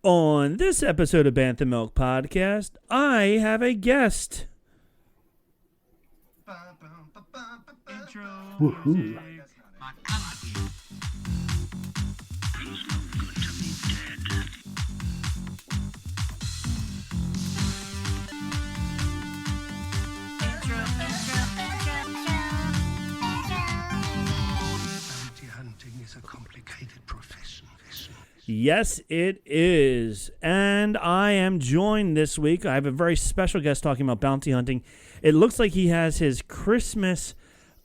On this episode of Bantha Milk Podcast, I have a guest. Intro Woohoo. music. Bounty hunting is a complicated profession. Yes, it is. And I am joined this week. I have a very special guest talking about bounty hunting. It looks like he has his Christmas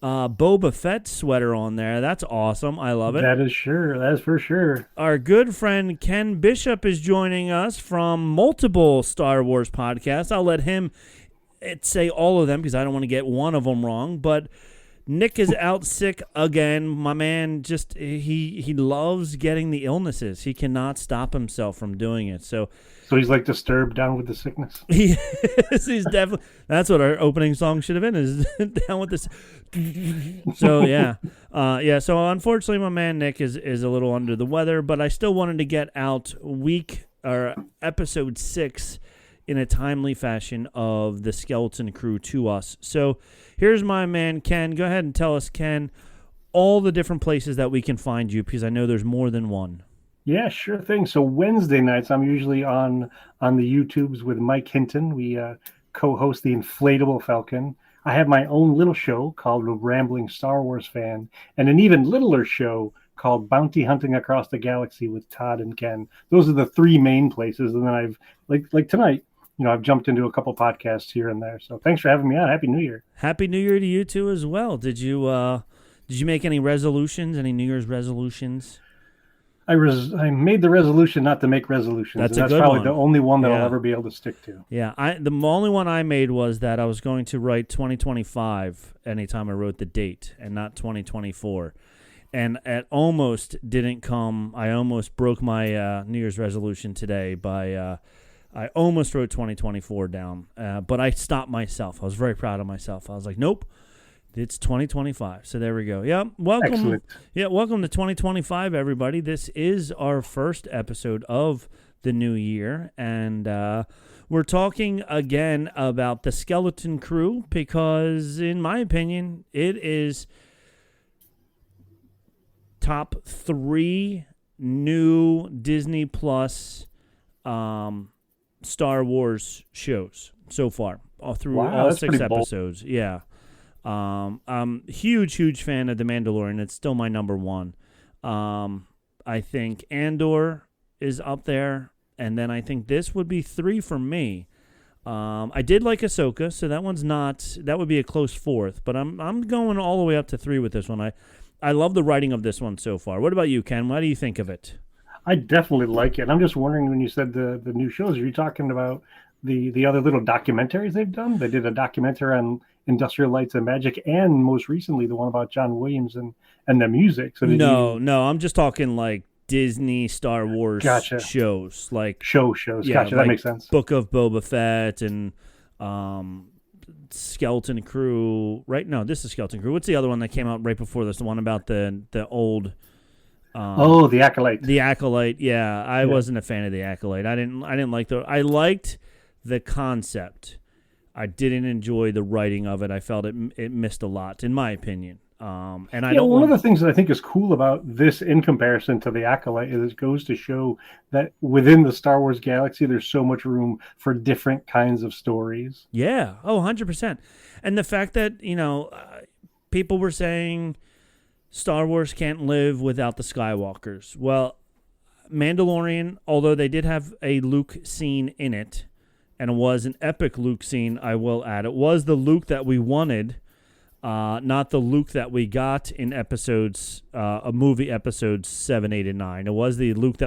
Boba Fett sweater on there. That's awesome. I love it. That is sure. That is for sure. Our good friend Ken Bishop is joining us from multiple Star Wars podcasts. I'll let him say all of them because I don't want to get one of them wrong. But Nick is out sick again. My man just he loves getting the illnesses. He cannot stop himself from doing it. So he's like disturbed down with the sickness. he is. He's definitely. That's what our opening song should have been. Is down with this. So yeah. So unfortunately, my man Nick is a little under the weather, but I still wanted to get out episode 6 in a timely fashion of the Skeleton Crew to us. So here's my man Ken. Go ahead and tell us, Ken, all the different places that we can find you, because I know there's more than one. Yeah, sure thing. So Wednesday nights, I'm usually on the YouTubes with Mike Hinton. We co-host the Inflatable Falcon. I have my own little show called The Rambling Star Wars Fan, and an even littler show called Bounty Hunting Across the Galaxy with Todd and Ken. Those are the three main places. And then I've like tonight, I've jumped into a couple podcasts here and there. So thanks for having me on. Happy New Year. Happy New Year to you too as well. Did you make any resolutions? Any New Year's resolutions? I made the resolution not to make resolutions. That's and a good probably one. the only one that Yeah. I'll ever be able to stick to. Yeah, the only one I made was that I was going to write 2025 anytime I wrote the date and not 2024. And it almost didn't come. I almost broke my New Year's resolution today by I almost wrote 2024 down, but I stopped myself. I was very proud of myself. I was like, nope, it's 2025. So there we go. Yeah, welcome. Excellent. Yeah, welcome to 2025, everybody. This is our first episode of the new year, and we're talking again about the Skeleton Crew because, in my opinion, it is top 3 new Disney Plus Star Wars shows so far, all 6 that's pretty bold. episodes. Yeah. I'm huge fan of The Mandalorian. It's still my number 1. I think Andor is up there, and then I think this would be 3 for me. I did like Ahsoka, so that would be a close 4th, but I'm going all the way up to 3 with this one. I love the writing of this one so far. What about you, Ken? What do you think of it? I definitely like it. I'm just wondering, when you said the new shows, are you talking about the other little documentaries they've done? They did a documentary on Industrial Lights and Magic, and most recently the one about John Williams and the music. So No, I'm just talking like Disney Star Wars shows, like shows. Yeah, Gotcha, like that makes sense. Book of Boba Fett and Skeleton Crew. Right? No, this is Skeleton Crew. What's the other one that came out right before this? The one about the old. The Acolyte. The Acolyte. Yeah, I wasn't a fan of the Acolyte. I didn't like I liked the concept. I didn't enjoy the writing of it. I felt it missed a lot, in my opinion. And I don't. One of the things that I think is cool about this, in comparison to the Acolyte, is it goes to show that within the Star Wars galaxy, there's so much room for different kinds of stories. Yeah. Oh, 100%. And the fact that people were saying Star Wars can't live without the Skywalkers. Well, Mandalorian, although they did have a Luke scene in it, and it was an epic Luke scene, I will add. It was the Luke that we wanted, not the Luke that we got in movie episodes 7, 8, and 9. It was the Luke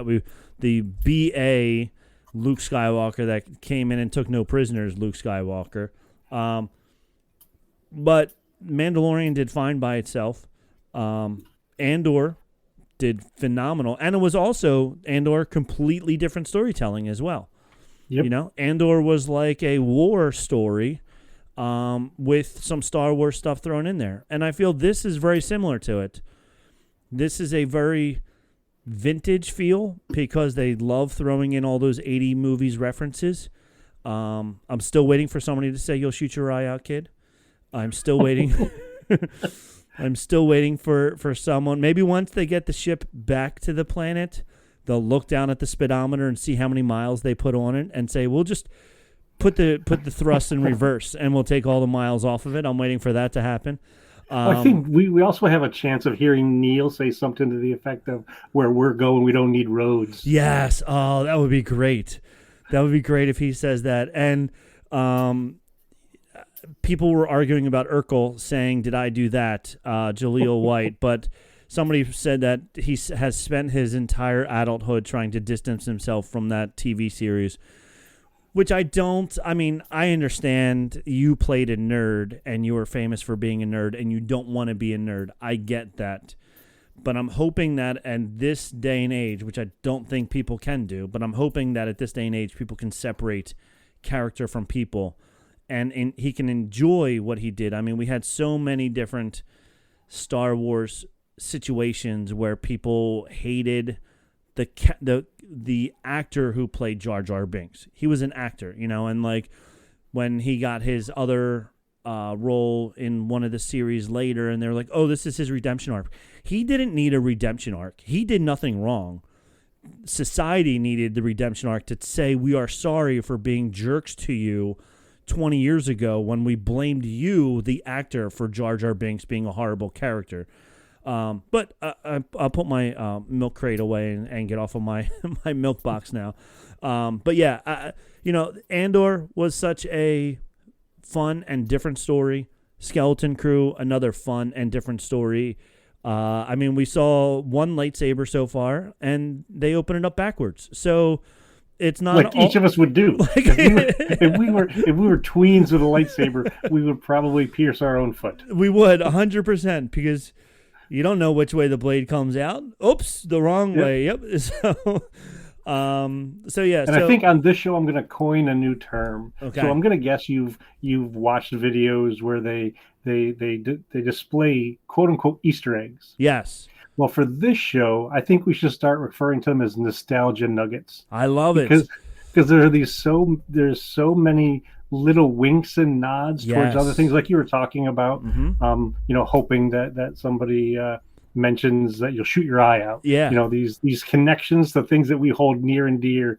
the B.A. Luke Skywalker that came in and took no prisoners, Luke Skywalker. But Mandalorian did fine by itself. Andor did phenomenal, and it was also Andor completely different storytelling as well. Yep. Andor was like a war story with some Star Wars stuff thrown in there, and I feel this is very similar to it. This is a very vintage feel because they love throwing in all those 80 movies references. I'm still waiting for somebody to say, "You'll shoot your eye out, kid." I'm still waiting. I'm still waiting for someone. Maybe once they get the ship back to the planet, they'll look down at the speedometer and see how many miles they put on it and say, "We'll just put the thrust in reverse and we'll take all the miles off of it." I'm waiting for that to happen. I think we also have a chance of hearing Neil say something to the effect of, "Where we're going, we don't need roads." Yes. Oh, that would be great. That would be great if he says that. And people were arguing about Urkel saying, "Did I do that?" Jaleel White. But somebody said that he has spent his entire adulthood trying to distance himself from that TV series, which I don't. I mean, I understand you played a nerd and you were famous for being a nerd and you don't want to be a nerd. I get that. But I'm hoping that in this day and age, which I don't think people can do, but I'm hoping that at this day and age, people can separate character from people and he can enjoy what he did. I mean, we had so many different Star Wars situations where people hated the actor who played Jar Jar Binks. He was an actor, and like when he got his other role in one of the series later, and they're like, "Oh, this is his redemption arc." He didn't need a redemption arc. He did nothing wrong. Society needed the redemption arc to say, "We are sorry for being jerks to you 20 years ago when we blamed you, the actor, for Jar Jar Binks being a horrible character." But I'll put my milk crate away and get off of my my milk box now. But yeah, Andor was such a fun and different story. Skeleton Crew, another fun and different story. I mean, we saw one lightsaber so far, and they open it up backwards. So it's not like each of us would do. If we were tweens with a lightsaber, we would probably pierce our own foot. We would 100% because you don't know which way the blade comes out. Oops, the wrong way. Yep. So yeah. And I think on this show I'm going to coin a new term. Okay. So I'm going to guess you've watched videos where they display quote unquote Easter eggs. Yes. Well, for this show, I think we should start referring to them as nostalgia nuggets. I love it because there's so many little winks and nods towards other things, like you were talking about. Mm-hmm. Hoping that somebody mentions that you'll shoot your eye out. Yeah. These connections to things that we hold near and dear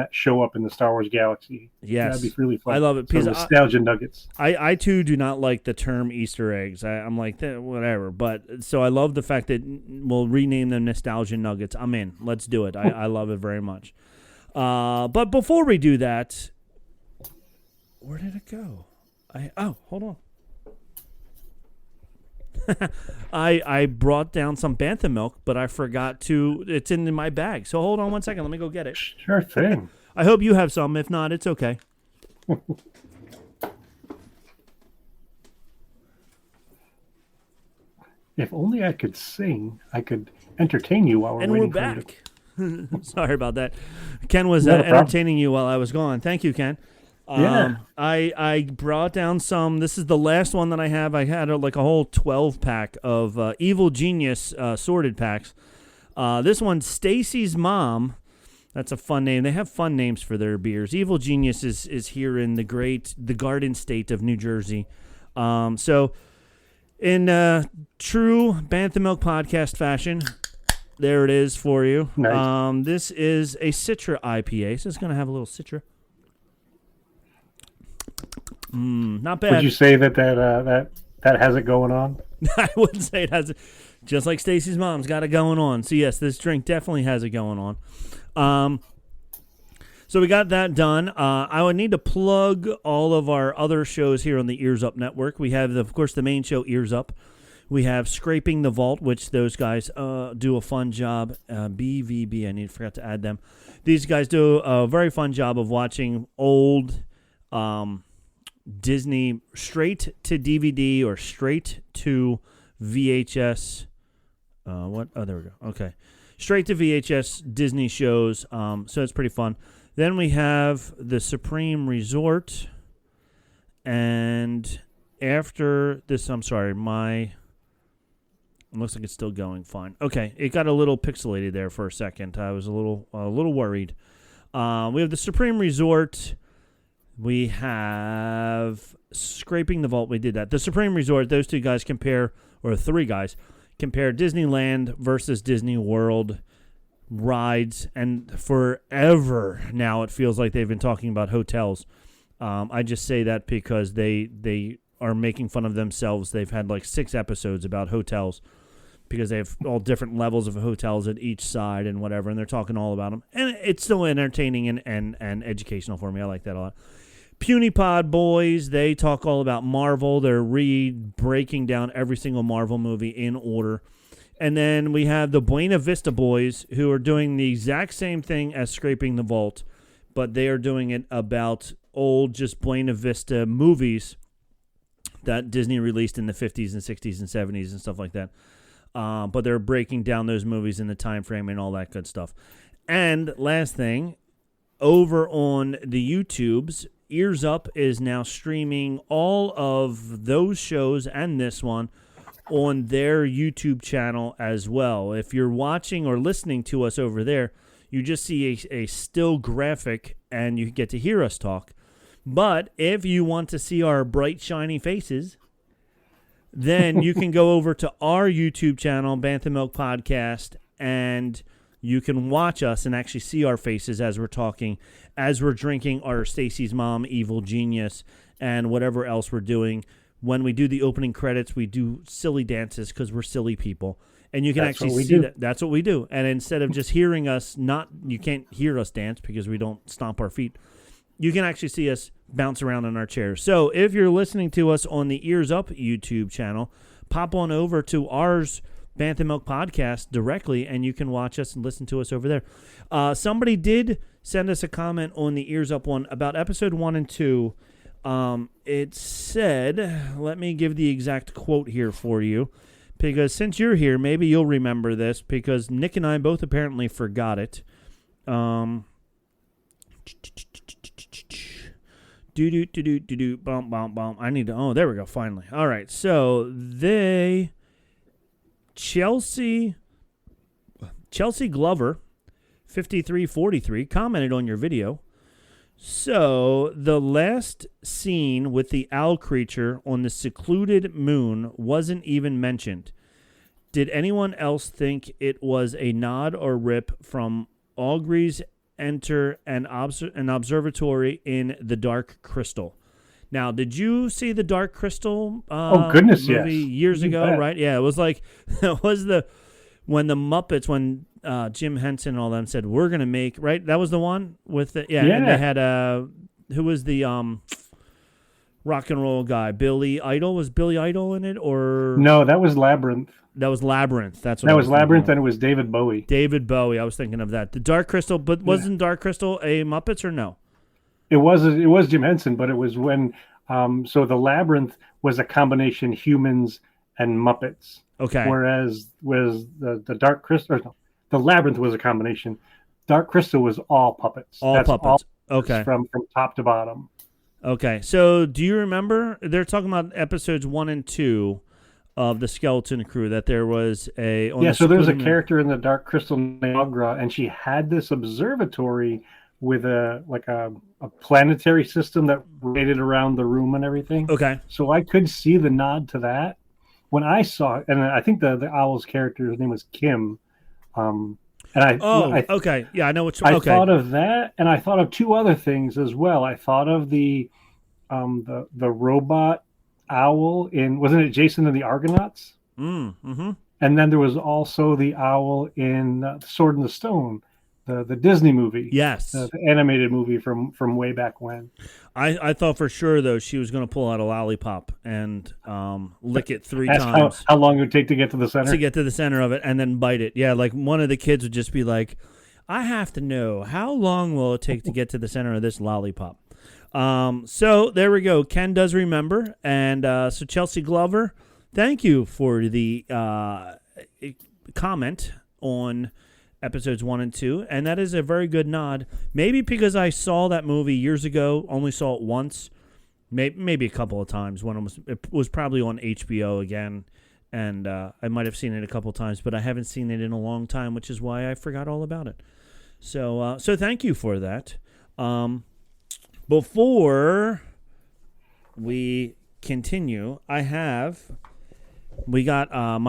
show up in the Star Wars galaxy. Yes. That'd be really fun. I love it. So nostalgia nuggets. I too do not like the term Easter eggs. I'm like, whatever. But so I love the fact that we'll rename them nostalgia nuggets. I'm in. Let's do it. I love it very much. But before we do that, where did it go? Hold on. I brought down some bantha milk, but I forgot to. It's in my bag. So hold on one second. Let me go get it. Sure thing. I hope you have some. If not, it's okay. If only I could sing, I could entertain you while we're waiting. And we're back. Sorry about that. Ken was entertaining you while I was gone. Thank you, Ken. I brought down some. This is the last one that I have. I had a whole 12-pack of Evil Genius sorted packs. This one, Stacy's Mom. That's a fun name. They have fun names for their beers. Evil Genius is here in the Garden State of New Jersey. So in true Bantha Milk podcast fashion, there it is for you. Nice. This is a Citra IPA, so it's going to have a little Citra. Not bad. Would you say that has it going on? I wouldn't say it has it. Just like Stacy's mom's got it going on. So yes, this drink definitely has it going on. So we got that done. I would need to plug all of our other shows here on the Ears Up Network. We have, of course, the main show, Ears Up. We have Scraping the Vault, which those guys do a fun job. BVB, I forgot to add them. These guys do a very fun job of watching old Disney straight to DVD or straight to VHS. There we go. Okay. Straight to VHS Disney shows. So it's pretty fun. Then we have the Supreme Resort. And after this, I'm sorry, my It looks like it's still going fine. Okay, it got a little pixelated there for a second. I was a little worried. We have the Supreme Resort. We have Scraping the Vault. We did that. The Supreme Resort, those two guys compare, or three guys, compare Disneyland versus Disney World rides. And forever now it feels like they've been talking about hotels. I just say that because they are making fun of themselves. They've had like 6 episodes about hotels because they have all different levels of hotels at each side and whatever, and they're talking all about them. And it's still entertaining and educational for me. I like that a lot. Puny Pod Boys, they talk all about Marvel. They're breaking down every single Marvel movie in order. And then we have the Buena Vista Boys, who are doing the exact same thing as Scraping the Vault, but they are doing it about old, just Buena Vista movies that Disney released in the 50s and 60s and 70s and stuff like that. But they're breaking down those movies in the time frame and all that good stuff. And last thing, over on the YouTubes, Ears Up is now streaming all of those shows and this one on their YouTube channel as well. If you're watching or listening to us over there, you just see a still graphic and you get to hear us talk. But if you want to see our bright, shiny faces, then you can go over to our YouTube channel, Bantha Milk Podcast, and you can watch us and actually see our faces as we're talking, as we're drinking our Stacy's Mom, Evil Genius, and whatever else we're doing. When we do the opening credits, we do silly dances because we're silly people. And you can actually see that. That's what we do. And instead of just hearing us, you can't hear us dance because we don't stomp our feet. You can actually see us bounce around in our chairs. So if you're listening to us on the Ears Up YouTube channel, pop on over to ours, Bantha Milk Podcast, directly, and you can watch us and listen to us over there. Somebody did send us a comment on the Ears Up one about episode 1 and 2. It said, let me give the exact quote here for you, because since you're here, maybe you'll remember this, because Nick and I both apparently forgot it. Bump, bump, bump. I need to, oh, there we go, finally. All right, so Chelsea Glover, 5343, commented on your video. So, the last scene with the owl creature on the secluded moon wasn't even mentioned. Did anyone else think it was a nod or rip from Aubrey's enter an observatory in the Dark Crystal? Now, did you see the Dark Crystal goodness, movie yes. years You ago, bet. right? Yeah, it was like, when the Muppets, when Jim Henson and all them said, we're going to make, right? That was the one with the, yeah. And they had, who was the rock and roll guy? Billy Idol? Was Billy Idol in it? Or No, that was Labyrinth. That was Labyrinth. That's what That I was Labyrinth, thinking and it was David Bowie. of. David Bowie. I was thinking of that. The Dark Crystal, but wasn't Dark Crystal a Muppets or no? It was Jim Henson, but it was when so the Labyrinth was a combination humans and Muppets. Okay. Whereas the Dark Crystal, no, the Labyrinth was a combination. Dark Crystal was all puppets. All puppets. Okay. From top to bottom. Okay. So do you remember, they're talking about episodes 1 and 2 of the Skeleton Crew, that there was a... So there was a character in the Dark Crystal named Agra, and she had this observatory with a planetary system that rotated around the room and everything. Okay. So I could see the nod to that. When I saw it, and I think the owl's character's name was Kim. Okay. Yeah, I know what you're... I okay. thought of that, and I thought of 2 other things as well. I thought of the robot owl in, wasn't it Jason and the Argonauts? Mm-hmm. And then there was also the owl in Sword in the Stone, the Disney movie. Yes. The animated movie from way back when. I thought for sure, though, she was going to pull out a lollipop and lick it 3 Ask times. how long it would take to get to the center? To get to the center of it and then bite it. Yeah, like one of the kids would just be like, I have to know, how long will it take to get to the center of this lollipop? So there we go. Ken does remember. And so Chelsea Glover, thank you for the comment on episodes 1 and 2. And that is a very good nod. Maybe because I saw that movie years ago, only saw it once, maybe a couple of times when it was probably on HBO again. and I might have seen it a couple times, but I haven't seen it in a long time, which is why I forgot all about it. So thank you for that. Before we continue, my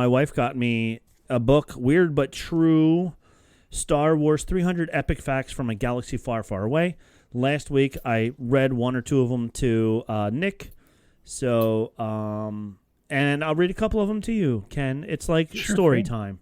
wife got me a book, Weird But True, Star Wars 300 Epic Facts from a Galaxy Far, Far Away. Last week, I read one or two of them to Nick. So, and I'll read a couple of them to you, Ken. It's like story time.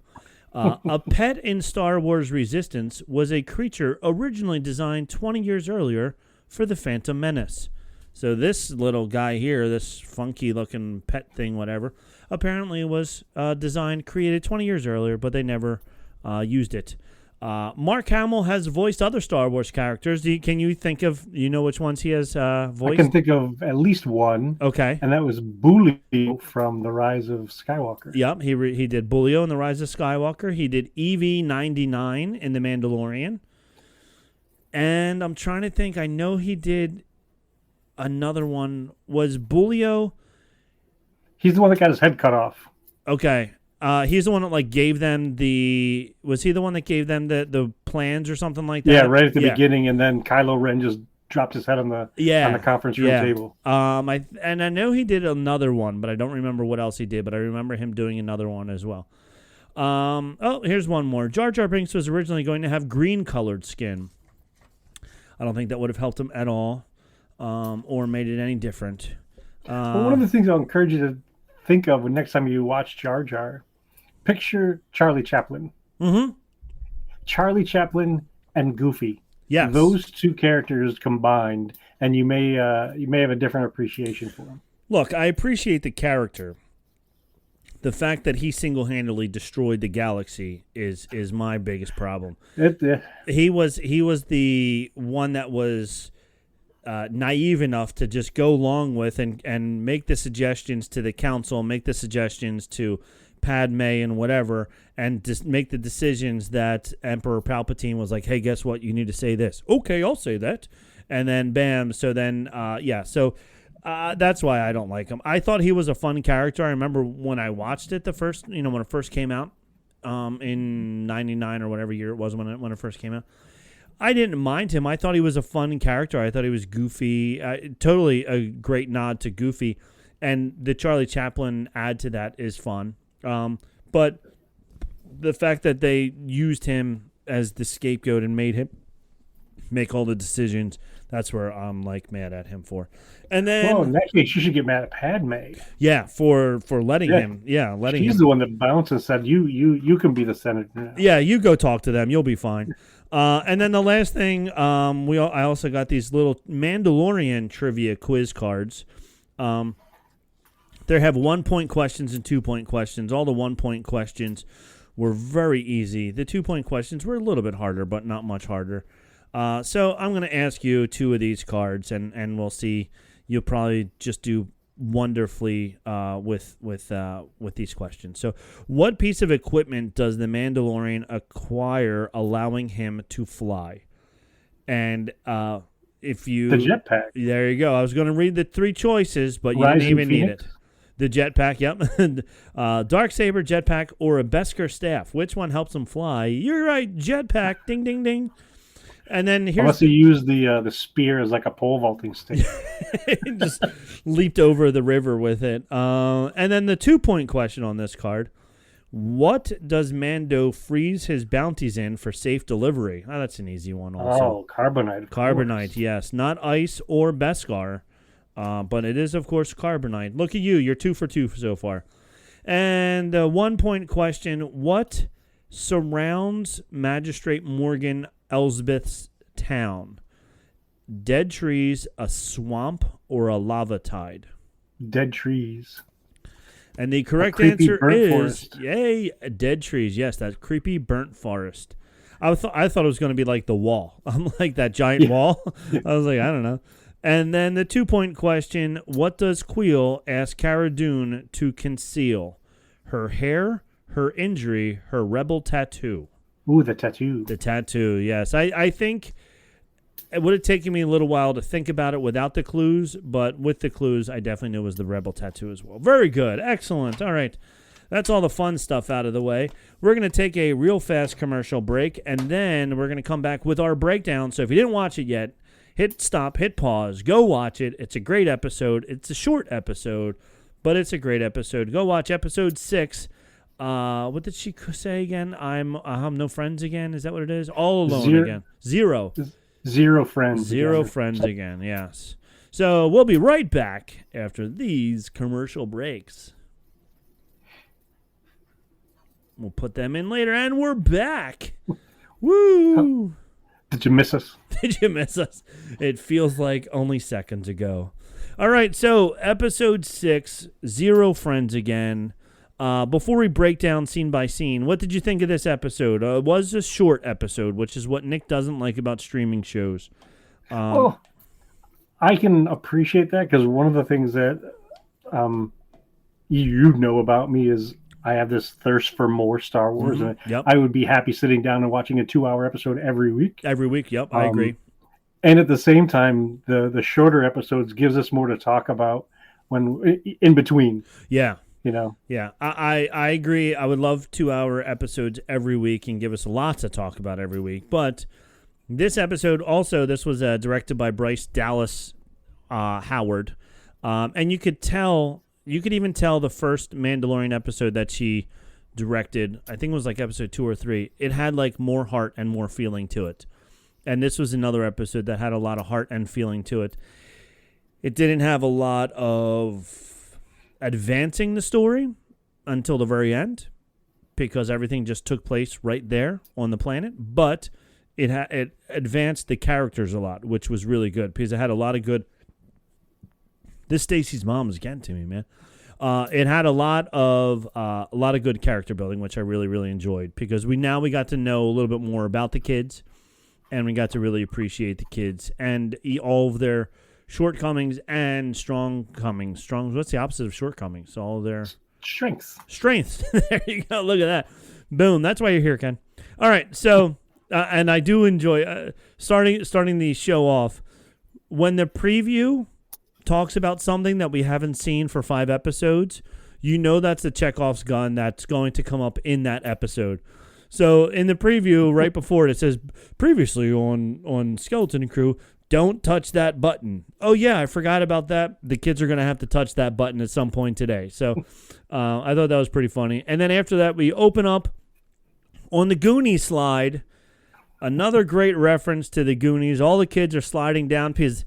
A pet in Star Wars Resistance was a creature originally designed 20 years earlier for the Phantom Menace. So this little guy here, this funky-looking pet thing, whatever, apparently was created 20 years earlier, but they never used it. Mark Hamill has voiced other Star Wars characters. Can you think of, which ones he has voiced? I can think of at least one. Okay. And that was Bully from The Rise of Skywalker. Yep, he did Bulio in The Rise of Skywalker. He did EV-99 in The Mandalorian. And I'm trying to think, I know he did another one. Was Bulio? He's the one that got his head cut off. Okay. He's the one that gave them the. Was he the one that gave them the plans or something like that? Yeah, right at the beginning, and then Kylo Ren just dropped his head on the conference room table. I know he did another one, but I don't remember what else he did. But I remember him doing another one as well. Here's one more. Jar Jar Binks was originally going to have green-colored skin. I don't think that would have helped him at all, or made it any different. Well, one of the things I'll encourage you to think of when next time you watch Jar Jar, picture Charlie Chaplin. Mm-hmm. Charlie Chaplin and Goofy. Yes. Those two characters combined, and you may have a different appreciation for them. Look, I appreciate the character. The fact that he single-handedly destroyed the galaxy is my biggest problem. He was the one that was naive enough to just go along with and make the suggestions to the council, make the suggestions to Padme and whatever, and just make the decisions that Emperor Palpatine was like, hey, guess what? You need to say this. Okay, I'll say that. And then, bam. So then, that's why I don't like him. I thought he was a fun character. I remember when I watched it when it first came out in 99 or whatever year it was when it first came out. I didn't mind him. I thought he was a fun character. I thought he was goofy. Totally a great nod to Goofy. And the Charlie Chaplin add to that is fun. But the fact that they used him as the scapegoat and made him make all the decisions, that's where I'm mad at him for. And then, in that case, you should get mad at Padme. Yeah, for letting him. Yeah, letting She's him. the one that bounced and said, "You can be the senator now." Yeah, you go talk to them. You'll be fine. And then the last thing, I also got these little Mandalorian trivia quiz cards. They have 1-point questions and 2-point questions. All the 1-point questions were very easy. The 2-point questions were a little bit harder, but not much harder. So I'm going to ask you 2 of these cards, and we'll see. You'll probably just do wonderfully with these questions. So, what piece of equipment does the Mandalorian acquire, allowing him to fly? And the jetpack. There you go. I was going to read the 3 choices, but you Rising didn't even Phoenix? need it. The jetpack, yep. Darksaber, jetpack, or a Beskar staff. Which one helps him fly? You're right, jetpack. Ding, ding, ding. And then here's unless he used the spear as like a pole vaulting stick. just leaped over the river with it. And then the 2-point question on this card. What does Mando freeze his bounties in for safe delivery? Oh, that's an easy one also. Oh, carbonite. Carbonite, yes. Not ice or Beskar, but it is, of course, carbonite. Look at you. You're 2 for 2 so far. And the 1-point question. What surrounds Magistrate Morgan Elsbeth's town? Dead trees, a swamp, or a lava tide? Dead trees. And the correct creepy answer burnt is forest. yay, dead trees. Yes, that creepy burnt forest. I thought it was going to be like the wall. I'm like that giant wall. I was like, I don't know. And then the 2-point question: what does Queel ask Cara Dune to conceal? Her hair, her injury, her rebel tattoo. Ooh, the tattoo. The tattoo, yes. I think it would have taken me a little while to think about it without the clues, but with the clues, I definitely knew it was the rebel tattoo as well. Very good. Excellent. All right. that's all the fun stuff out of the way. We're going to take a real fast commercial break, and then we're going to come back with our breakdown. So if you didn't watch it yet, hit stop, hit pause, go watch it. It's a great episode. It's a short episode, but it's a great episode. Go watch episode 6. What did she say again? I have no friends again. Is that what it is? All alone again. Zero friends. Zero friends again. Yes. So we'll be right back after these commercial breaks. We'll put them in later, and we're back. Woo! Did you miss us? Did you miss us? It feels like only seconds ago. All right, so episode 6, Zero Friends Again. Before we break down scene by scene, what did you think of this episode? It was a short episode, which is what Nick doesn't like about streaming shows. Well, I can appreciate that because one of the things that you know about me is I have this thirst for more Star Wars. Mm-hmm. And Yep. I would be happy sitting down and watching a 2-hour episode every week. Every week, yep, I agree. And at the same time, the shorter episodes gives us more to talk about when in between. Yeah. You know? Yeah, I agree. I would love 2-hour episodes every week and give us lots to talk about every week. But this episode also, this was directed by Bryce Dallas Howard. And you could even tell the first Mandalorian episode that she directed, I think it was like episode 2 or 3, it had like more heart and more feeling to it. And this was another episode that had a lot of heart and feeling to it. It didn't have a lot of advancing the story until the very end because everything just took place right there on the planet, but it advanced the characters a lot, which was really good because it had a lot of good. This Stacy's mom is getting to me, man. It had a lot of good character building, which I really, really enjoyed because we got to know a little bit more about the kids, and we got to really appreciate the kids and all of their shortcomings and strongcomings. What's the opposite of shortcomings? All of their strengths. There you go. Look at that. Boom. That's why you're here, Ken. All right. So, and I do enjoy starting the show off when the preview talks about something that we haven't seen for 5 episodes. You know that's the Chekhov's gun that's going to come up in that episode. So in the preview, right before it says previously on Skeleton Crew, don't touch that button. Oh, yeah, I forgot about that. The kids are going to have to touch that button at some point today. So I thought that was pretty funny. And then after that, we open up on the Goonies slide. Another great reference to the Goonies. All the kids are sliding down because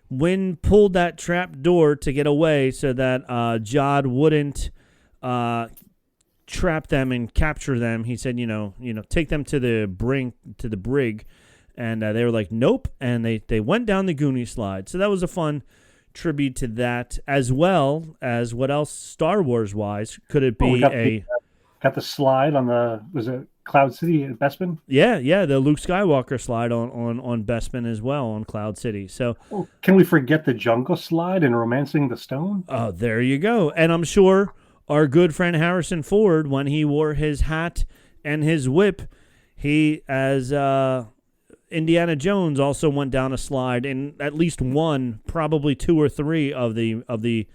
Wynn pulled that trap door to get away so that Jod wouldn't trap them and capture them. He said, take them to the brig. And they were like, nope. And they went down the Goonie slide. So that was a fun tribute to that, as well as what else Star Wars-wise could it be got the slide on was it Cloud City at Bespin? Yeah, the Luke Skywalker slide on Bespin as well on Cloud City. So can we forget the jungle slide and Romancing the Stone? Oh, there you go. And I'm sure our good friend Harrison Ford, when he wore his hat and his whip, he, as Indiana Jones, also went down a slide in at least one, probably 2 or 3 of the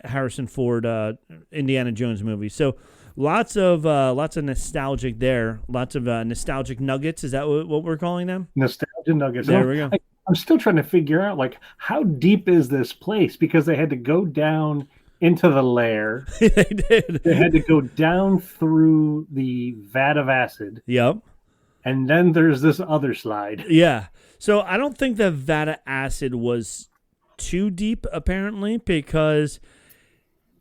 Harrison Ford Indiana Jones movies. So lots of nostalgic there. Lots of nostalgic nuggets. Is that what we're calling them? Nostalgia nuggets. There we go. I'm still trying to figure out how deep is this place because they had to go down into the lair. They did. They had to go down through the vat of acid. Yep. And then there's this other slide. Yeah. So I don't think the vat of acid was too deep, apparently, because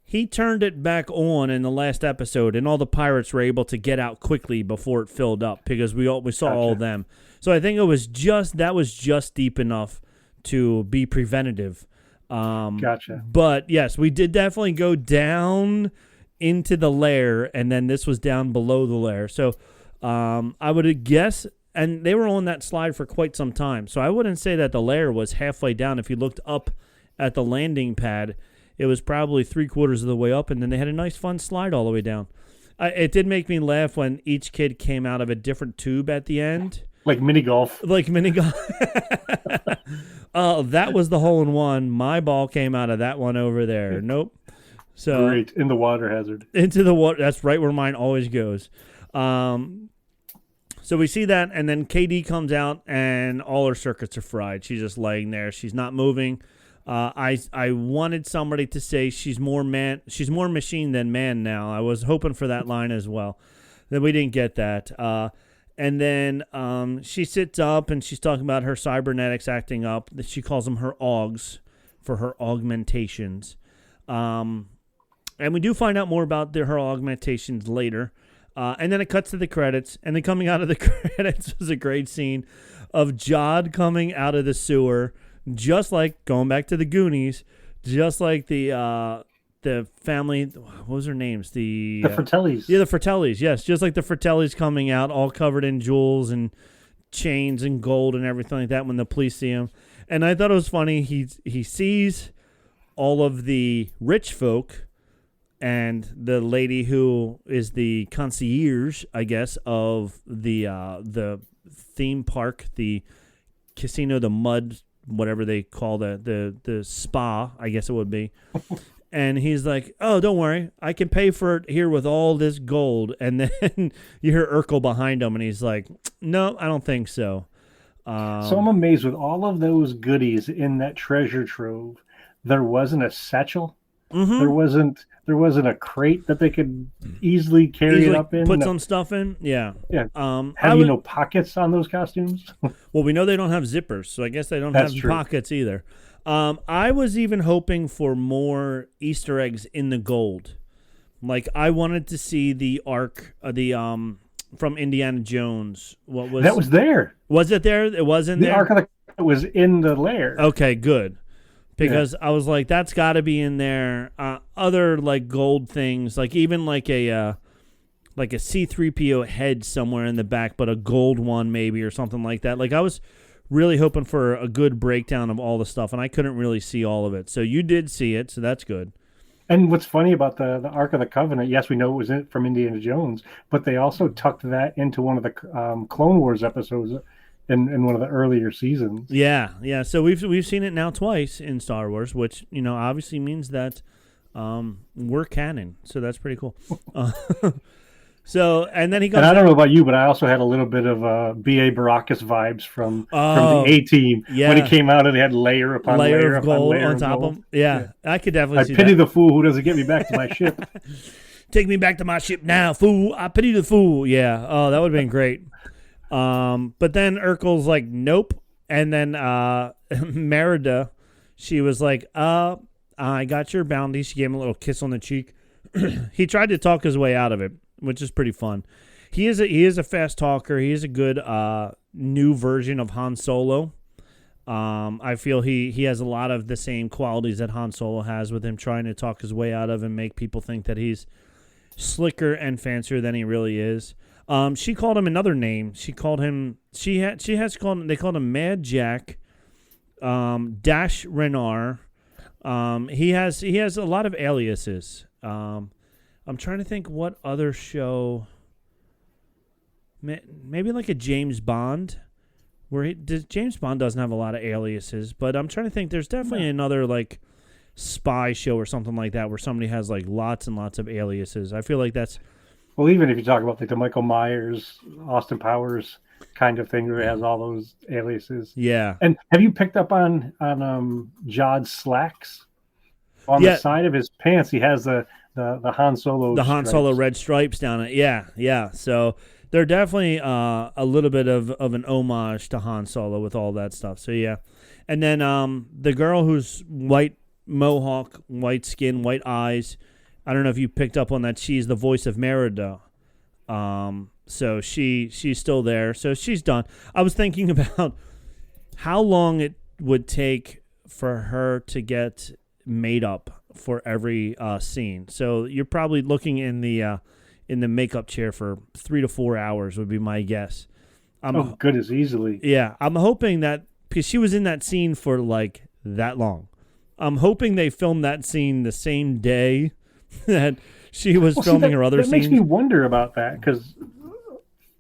he turned it back on in the last episode, and all the pirates were able to get out quickly before it filled up because we saw all of them. So I think that was just deep enough to be preventative. Gotcha. But yes, we did definitely go down into the lair, and then this was down below the lair. So I would guess, and they were on that slide for quite some time, so I wouldn't say that the lair was halfway down. If you looked up at the landing pad, it was probably 3/4 of the way up, and then they had a nice fun slide all the way down. It did make me laugh when each kid came out of a different tube at the end. Like mini golf. That was the hole in one. My ball came out of that one over there. Nope. So Great. In the water hazard. into the water. That's right where mine always goes. So we see that, and then KD comes out, and all her circuits are fried. She's just laying there. She's not moving. I wanted somebody to say she's more machine than man now. I was hoping for that line as well. Then we didn't get that. And then she sits up, and she's talking about her cybernetics acting up. She calls them her augs for her augmentations. And we do find out more about her augmentations later. And then it cuts to the credits, and then coming out of the credits was a great scene of Jod coming out of the sewer, just like going back to the Goonies, just like the family. What was their names? The Fratellis. Yeah, the Fratellis. Yes, just like the Fratellis coming out, all covered in jewels and chains and gold and everything like that. When the police see him, and I thought it was funny. He sees all of the rich folk. And the lady who is the concierge, I guess, of the theme park, the casino, the mud, whatever they call the spa, I guess it would be. And he's like, "Oh, don't worry, I can pay for it here with all this gold." And then you hear Urkel behind him, and he's like, "No, I don't think so." So I'm amazed with all of those goodies in that treasure trove. There wasn't a satchel. Mm-hmm. There wasn't a crate that they could easily carry it up in. Put some stuff in. Yeah. Yeah. Have no pockets on those costumes? Well, we know they don't have zippers, so I guess they don't That's have true. pockets either. I was even hoping for more Easter eggs in the gold. Like I wanted to see the ark, from Indiana Jones. That was there. Was it there? It wasn't there. The Ark of the Covenant was in the lair. Okay, good. Because I was like, that's got to be in there. Other like gold things, like even like a C-3PO head somewhere in the back, but a gold one maybe or something like that. Like I was really hoping for a good breakdown of all the stuff, and I couldn't really see all of it. So you did see it, so that's good. And what's funny about the Ark of the Covenant, yes, we know it was from Indiana Jones, but they also tucked that into one of the Clone Wars episodes in one of the earlier seasons. Yeah. So we've seen it now twice in Star Wars, which obviously means that we're canon. So that's pretty cool. So and then he goes. And I don't know about you, but I also had a little bit of B.A. Baracus vibes from the A-Team when it came out, and it had layer upon layer of gold on top of them. Yeah, I could definitely see that. I pity the fool who doesn't get me back to my ship. Take me back to my ship now, fool. I pity the fool. Yeah. Oh, that would have been great. But then Urkel's like, nope. And then Merida, she was like, I got your bounty. She gave him a little kiss on the cheek. He tried to talk his way out of it, which is pretty fun. He is a fast talker. He is a good new version of Han Solo. I feel he has a lot of the same qualities that Han Solo has, with him trying to talk his way out of and make people think that he's slicker and fancier than he really is. She called him another name. She called him. They called him Mad Jack, Dash Renard. He has a lot of aliases. I'm trying to think what other show. Maybe like a James Bond, where James Bond doesn't have a lot of aliases. But I'm trying to think. There's definitely another like spy show or something like that where somebody has like lots and lots of aliases. I feel like that's. Well, even if you talk about like the Michael Myers, Austin Powers kind of thing, where it has all those aliases. Yeah. And have you picked up on Jod's slacks? On the side of his pants, he has the Han Solo. The Han Solo red stripes down it. Yeah. So they're definitely a little bit of an homage to Han Solo with all that stuff. So yeah. And then the girl who's white mohawk, white skin, white eyes. I don't know if you picked up on that. She's the voice of Merida. So she's still there. So she's done. I was thinking about how long it would take for her to get made up for every scene. So you're probably looking in the makeup chair for 3 to 4 hours would be my guess. Goodness, easily. Yeah, I'm hoping that because she was in that scene for like that long. I'm hoping they filmed that scene the same day that she was filming her other scenes. That makes me wonder about that, because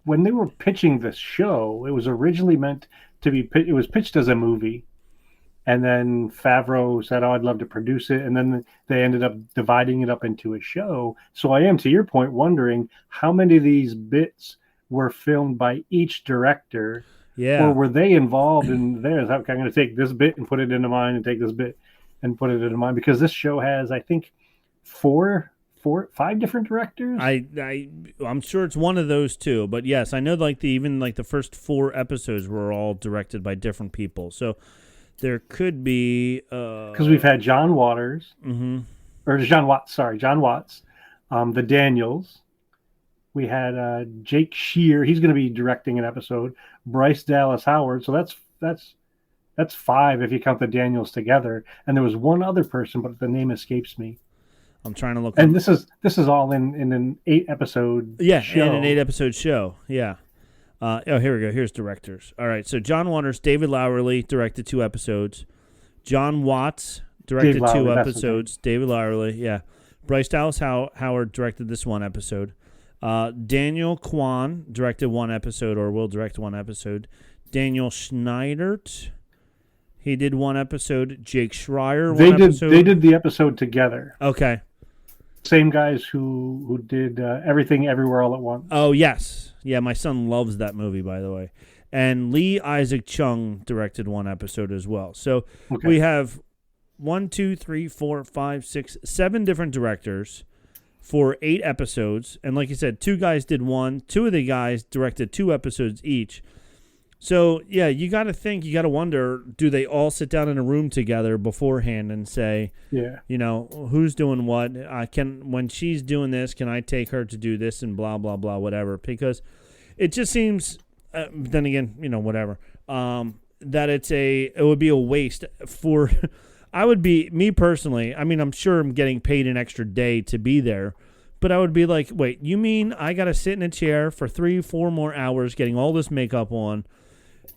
when they were pitching this show, it was originally meant to be. It was pitched as a movie, And then Favreau said, "Oh, I'd love to produce it." And then they ended up dividing it up into a show. So I am, to your point, wondering how many of these bits were filmed by each director, or Yeah. were they involved in theirs? I'm going to take this bit and put it into mine, and take this bit and put it into mine, because this show has, I think, five different directors. I'm sure it's one of those two, but yes, I know like the first 4 episodes were all directed by different people. So there could be because we've had John Waters, or John Watts. Sorry, John Watts, the Daniels. We had Jake Shear. He's going to be directing an episode. Bryce Dallas Howard. So that's 5 if you count the Daniels together. And there was one other person, but the name escapes me. I'm trying to look. And this is all in an 8-episode show. In an 8-episode show. Yeah. Here we go. Here's directors. All right. So John Waters, David Lowerly directed 2 episodes. John Watts directed 2 episodes. David Lowerly, yeah. Bryce Dallas Howard directed this 1 episode. Daniel Kwan directed 1 episode, or will direct 1 episode. Daniel Schneidert, he did 1 episode. Jake Schreier, episode. They did the episode together. Okay. Same guys who did Everything Everywhere All at Once. Oh, yes. Yeah, my son loves that movie, by the way. And Lee Isaac Chung directed 1 episode as well. So we have 1, 2, 3, 4, 5, 6, 7 different directors for 8 episodes. And like you said, 2 guys did 1. 2 of the guys directed 2 episodes each. So, yeah, you got to wonder, do they all sit down in a room together beforehand and say, who's doing what? When she's doing this, can I take her to do this and blah, blah, blah, whatever? Because it just seems, then again, whatever, that it would be a waste for, me personally, I mean, I'm sure I'm getting paid an extra day to be there, but I would be like, wait, you mean I got to sit in a chair for 3-4 more hours getting all this makeup on,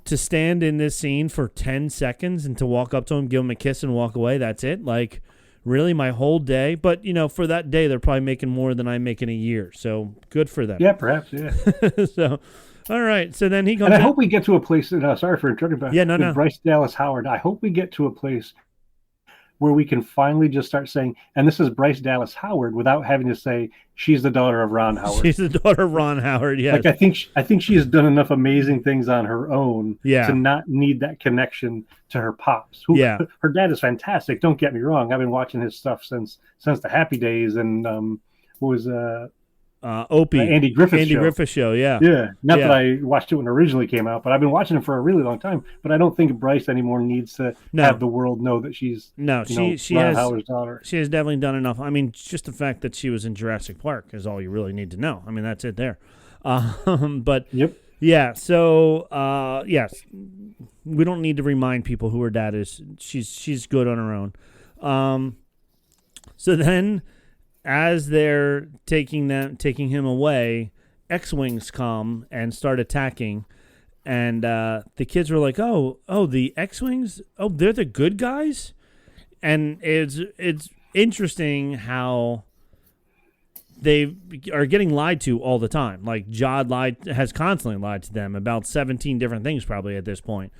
to stand in this scene for 10 seconds and to walk up to him, give him a kiss, and walk away? That's it? Like, really, my whole day? But, for that day, they're probably making more than I make in a year. So, good for them. Yeah, perhaps, yeah. So, all right. So then he comes And I hope we get to a place, sorry for interrupting, but no. Bryce Dallas Howard, I hope we get to a place where we can finally just start saying, and this is Bryce Dallas Howard, without having to say she's the daughter of Ron Howard. She's the daughter of Ron Howard. Yes. Like I think she has done enough amazing things on her own to not need that connection to her pops. Her dad is fantastic. Don't get me wrong. I've been watching his stuff since the Happy Days and what was Opie, Andy Griffith show. Yeah. Not that I watched it when it originally came out, but I've been watching it for a really long time. But I don't think Bryce anymore needs to have the world know that she's she Ron Howard's daughter. She has definitely done enough. I mean, just the fact that she was in Jurassic Park is all you really need to know. I mean, that's it there. But yeah. So yes, we don't need to remind people who her dad is. She's good on her own. So then, as they're taking him away, X-Wings come and start attacking, and the kids were like, oh, the X-Wings? Oh, they're the good guys? And it's interesting how they are getting lied to all the time. Like, Jod has constantly lied to them about 17 different things probably at this point.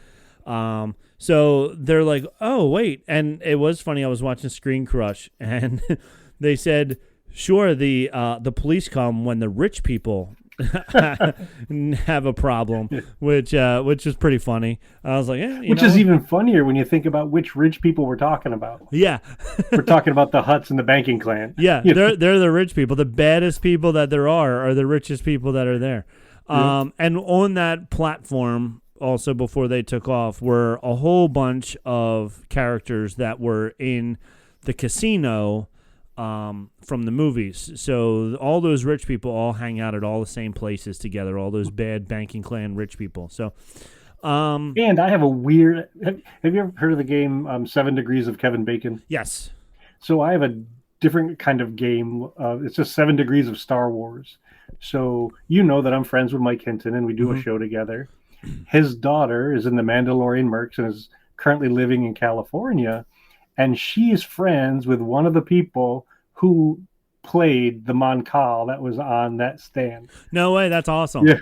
So they're like, oh, wait. And it was funny, I was watching Screen Crush, and they said, sure, the police come when the rich people have a problem, which is pretty funny. I was like, which is even funnier when you think about which rich people we're talking about. Yeah, we're talking about the Hutts and the banking clan. Yeah, they're the rich people. The baddest people that there are the richest people that are there. And on that platform, also before they took off, were a whole bunch of characters that were in the casino from the movies. So all those rich people all hang out at all the same places together, all those bad banking clan rich people. So and I have a weird have you ever heard of the game 7 Degrees of Kevin Bacon? Yes. So I have a different kind of game. It's just 7 Degrees of Star Wars. So that I'm friends with Mike Hinton and we do a show together. His daughter is in the Mandalorian Mercs and is currently living in California, and she's friends with one of the people who played the Mon Cal that was on that stand. No way, that's awesome. Yeah.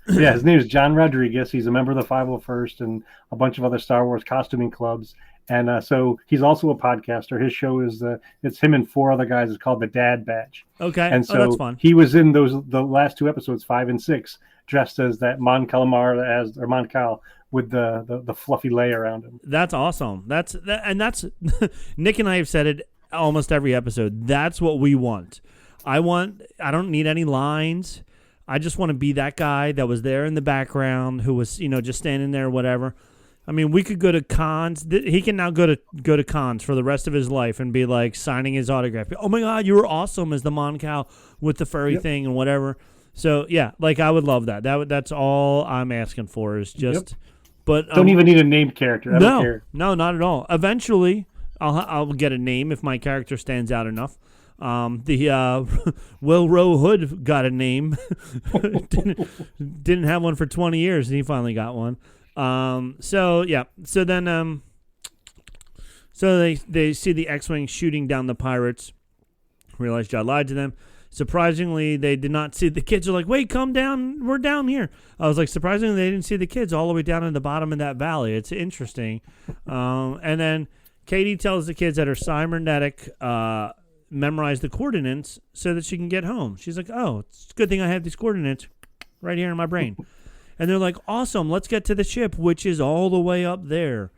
Yeah, his name is John Rodriguez. He's a member of the 501st and a bunch of other Star Wars costuming clubs. And so he's also a podcaster. His show is it's him and 4 other guys. It's called the Dad Batch. Okay. And so that's fun. he was in the last 2 episodes, 5 and 6, dressed as that Mon Calamar or Mon Cal with the fluffy lei around him. That's awesome. That's Nick and I have said it almost every episode. That's what we want. I don't need any lines. I just want to be that guy that was there in the background who was, just standing there, whatever. I mean, we could go to cons. He can now go to cons for the rest of his life and be like signing his autograph. Oh my God, you were awesome as the Mon Cal with the furry thing and whatever. So yeah, like I would love that. That's all I'm asking for is just. Yep. But don't even need a named character. I don't care. No, not at all. Eventually, I'll get a name if my character stands out enough. The Will Rowe Hood got a name. didn't have one for 20 years, and he finally got one. So yeah. So then so they see the X-Wing shooting down the pirates. Realize Jad lied to them. Surprisingly, they did not see the kids. Are like, wait, come down. We're down here. I was like, surprisingly, they didn't see the kids all the way down in the bottom of that valley. It's interesting. And then Katie tells the kids that her cybernetic memorize the coordinates so that she can get home. She's like, oh, it's a good thing I have these coordinates right here in my brain. And they're like, awesome, let's get to the ship, which is all the way up there.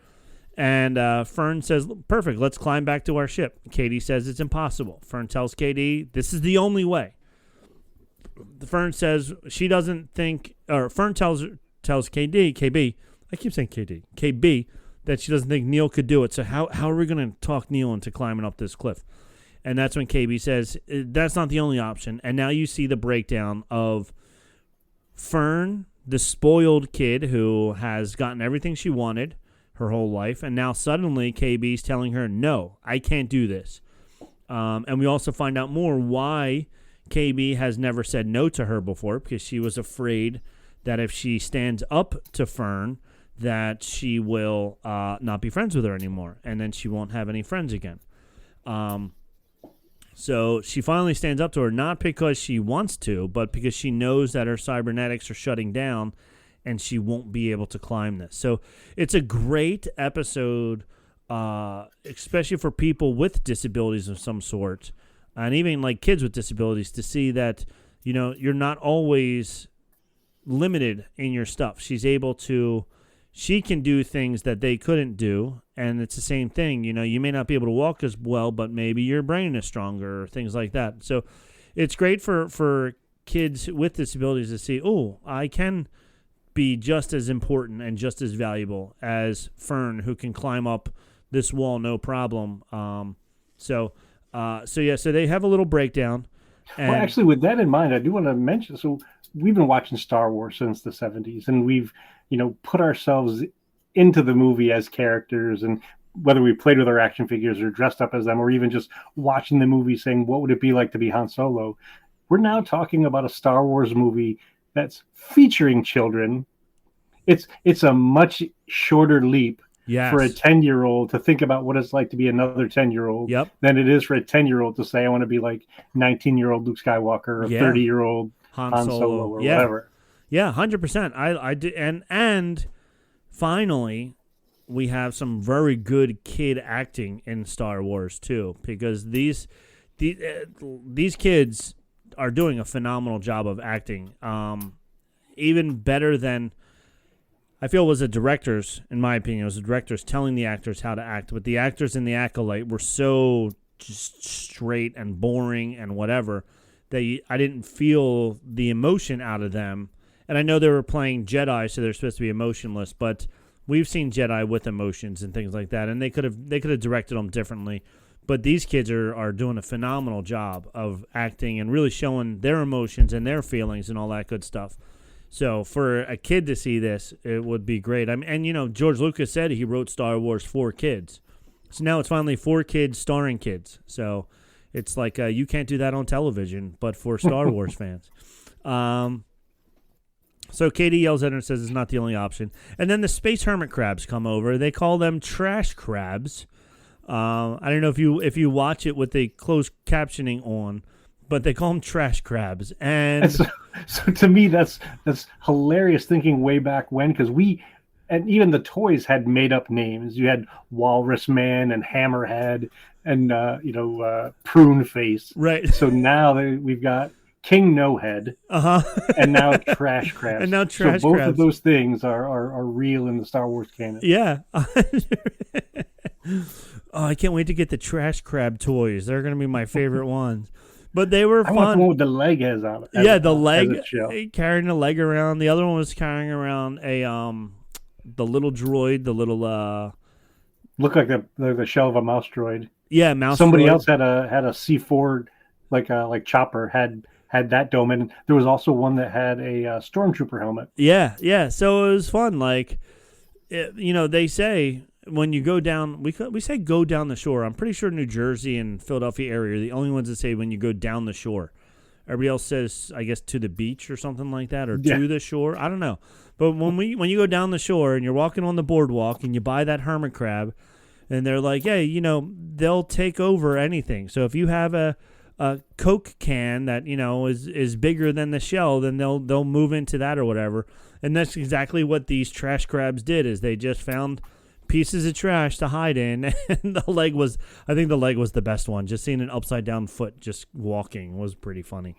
And Fern says, perfect, let's climb back to our ship. Katie says it's impossible. Fern tells Katie, this is the only way. Fern says she doesn't think, or Fern tells KB, I keep saying KB, that she doesn't think Neil could do it. So how are we going to talk Neil into climbing up this cliff? And that's when KB says, that's not the only option. And now you see the breakdown of Fern, the spoiled kid who has gotten everything she wanted her whole life, and now suddenly KB's telling her, no, I can't do this. And we also find out more why KB has never said no to her before, because she was afraid that if she stands up to Fern, that she will not be friends with her anymore, and then she won't have any friends again. So she finally stands up to her, not because she wants to, but because she knows that her cybernetics are shutting down and she won't be able to climb this. So it's a great episode, especially for people with disabilities of some sort, and even like kids with disabilities, to see that, you're not always limited in your stuff. She can do things that they couldn't do, and it's the same thing. You may not be able to walk as well, but maybe your brain is stronger or things like that. So it's great for kids with disabilities to see, oh, I can be just as important and just as valuable as Fern, who can climb up this wall no problem. So they have a little breakdown. Well, actually, with that in mind, I do want to mention, so we've been watching Star Wars since the 70s, and we've, put ourselves into the movie as characters, and whether we played with our action figures or dressed up as them, or even just watching the movie saying, what would it be like to be Han Solo? We're now talking about a Star Wars movie that's featuring children. It's a much shorter leap for a 10-year-old to think about what it's like to be another 10-year-old than it is for a 10-year-old to say, I want to be like 19-year-old Luke Skywalker or 30-year-old Han Solo or whatever. Yeah, 100%. I did, and finally, we have some very good kid acting in Star Wars too, because these kids are doing a phenomenal job of acting. Even better than I feel was the directors, in my opinion, it was the directors telling the actors how to act. But the actors in The Acolyte were so just straight and boring and whatever that I didn't feel the emotion out of them. And I know they were playing Jedi, so they're supposed to be emotionless, but we've seen Jedi with emotions and things like that, and they could have directed them differently. But these kids are doing a phenomenal job of acting and really showing their emotions and their feelings and all that good stuff. So for a kid to see this, it would be great. And George Lucas said he wrote Star Wars for kids. So now it's finally for kids starring kids. So it's like you can't do that on television, but for Star Wars fans. So Katie yells at her and says it's not the only option. And then the space hermit crabs come over. They call them trash crabs. I don't know if you watch it with the closed captioning on, but they call them trash crabs. And And so to me, that's hilarious thinking way back when, because and even the toys had made up names. You had Walrus Man and Hammerhead and Prune Face. right. So now we've got King No Head, and now Trash Crabs. And now Trash so both Crabs. of those things are real in the Star Wars canon. Yeah. Oh, I can't wait to get the trash crab toys. They're going to be my favorite ones. But they were I want the fun. one with the leg has on it. Yeah, the as leg, a shell. carrying the leg around. The other one was carrying around the little droid, the little Looked like the shell of a mouse droid. mouse. Somebody droid. else had a C4 like Chopper had that dome, and there was also one that had a stormtrooper helmet. Yeah. So it was fun. Like, they say when you go down, we say go down the shore. I'm pretty sure New Jersey and Philadelphia area are the only ones that say when you go down the shore. Everybody else says, I guess, to the beach or something like that, or to the shore. I don't know. But when you go down the shore and you're walking on the boardwalk and you buy that hermit crab, and they're like, hey, they'll take over anything. So if you have a Coke can that is bigger than the shell, then they'll move into that or whatever. And that's exactly what these trash crabs did. Is they just found pieces of trash to hide in, and I think the leg was the best one. Just seeing an upside down foot just walking was pretty funny.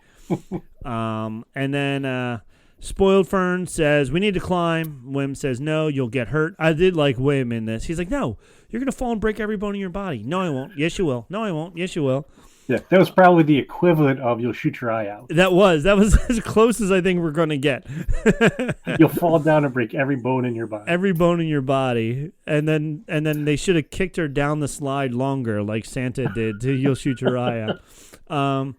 And then Spoiled Fern says we need to climb. Wim says no, you'll get hurt. I did like Wim in this. He's like, no, you're gonna fall and break every bone in your body. No, I won't. Yes, you will. No, I won't. Yes, you will. Yeah, that was probably the equivalent of you'll shoot your eye out. That was as close as I think we're going to get. You'll fall down and break every bone in your body. Every bone in your body. And then they should have kicked her down the slide longer like Santa did to you'll shoot your eye out. And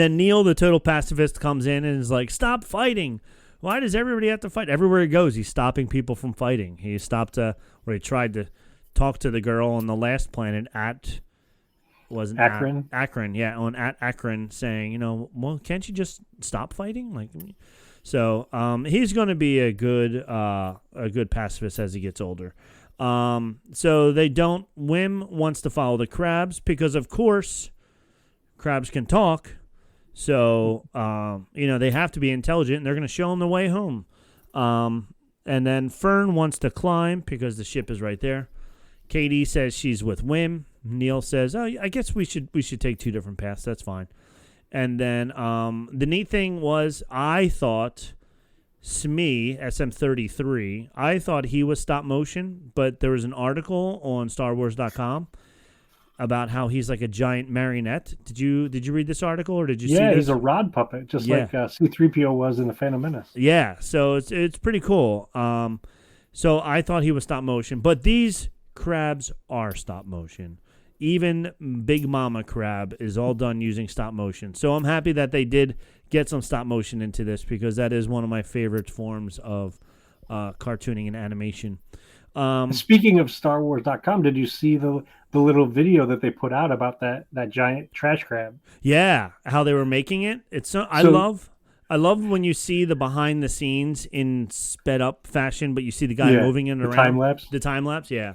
then Neil, the total pacifist, comes in and is like, stop fighting. Why does everybody have to fight? Everywhere he goes, he's stopping people from fighting. He stopped where he tried to talk to the girl on the last planet at... wasn't Akron? Akron, yeah, on at Akron, saying, well, can't you just stop fighting? Like, so he's going to be a good pacifist as he gets older. So they don't. Wim wants to follow the crabs because, of course, crabs can talk. So they have to be intelligent, and they're going to show him the way home. And then Fern wants to climb because the ship is right there. Katie says she's with Wim. Neil says, "Oh, I guess we should take two different paths. That's fine." And then the neat thing was, I thought Smee SM33. I thought he was stop motion, but there was an article on StarWars.com about how he's like a giant marionette. Did you read this article or did you see this? Yeah, he's a rod puppet, just like C-3PO was in the Phantom Menace. Yeah, so it's pretty cool. So I thought he was stop motion, but these crabs are stop motion. Even Big Mama Crab is all done using stop motion. So I'm happy that they did get some stop motion into this because that is one of my favorite forms of cartooning and animation. Speaking of StarWars.com, did you see the little video that they put out about that giant trash crab? Yeah, how they were making it. I love when you see the behind the scenes in sped up fashion, but you see the guy moving it around. Time lapse. The time lapse, yeah.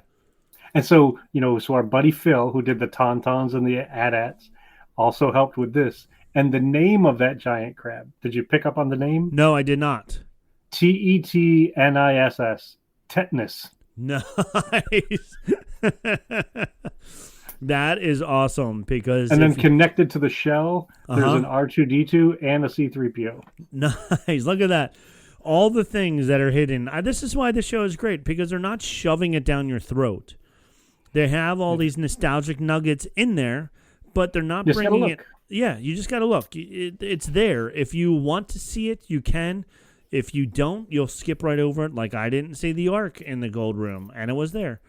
And so, so our buddy Phil, who did the Tauntauns and the AT-ATs, also helped with this. And the name of that giant crab, did you pick up on the name? No, I did not. Tetniss. Tetanus. Nice. That is awesome because... And then connected to the shell, there's an R2-D2 and a C-3PO. Nice. Look at that. All the things that are hidden. This is why this show is great, because they're not shoving it down your throat. They have all these nostalgic nuggets in there, but they're not bringing it. Yeah, you just got to look. It's there. If you want to see it, you can. If you don't, you'll skip right over it. Like I didn't see the Ark in the Gold Room, and it was there.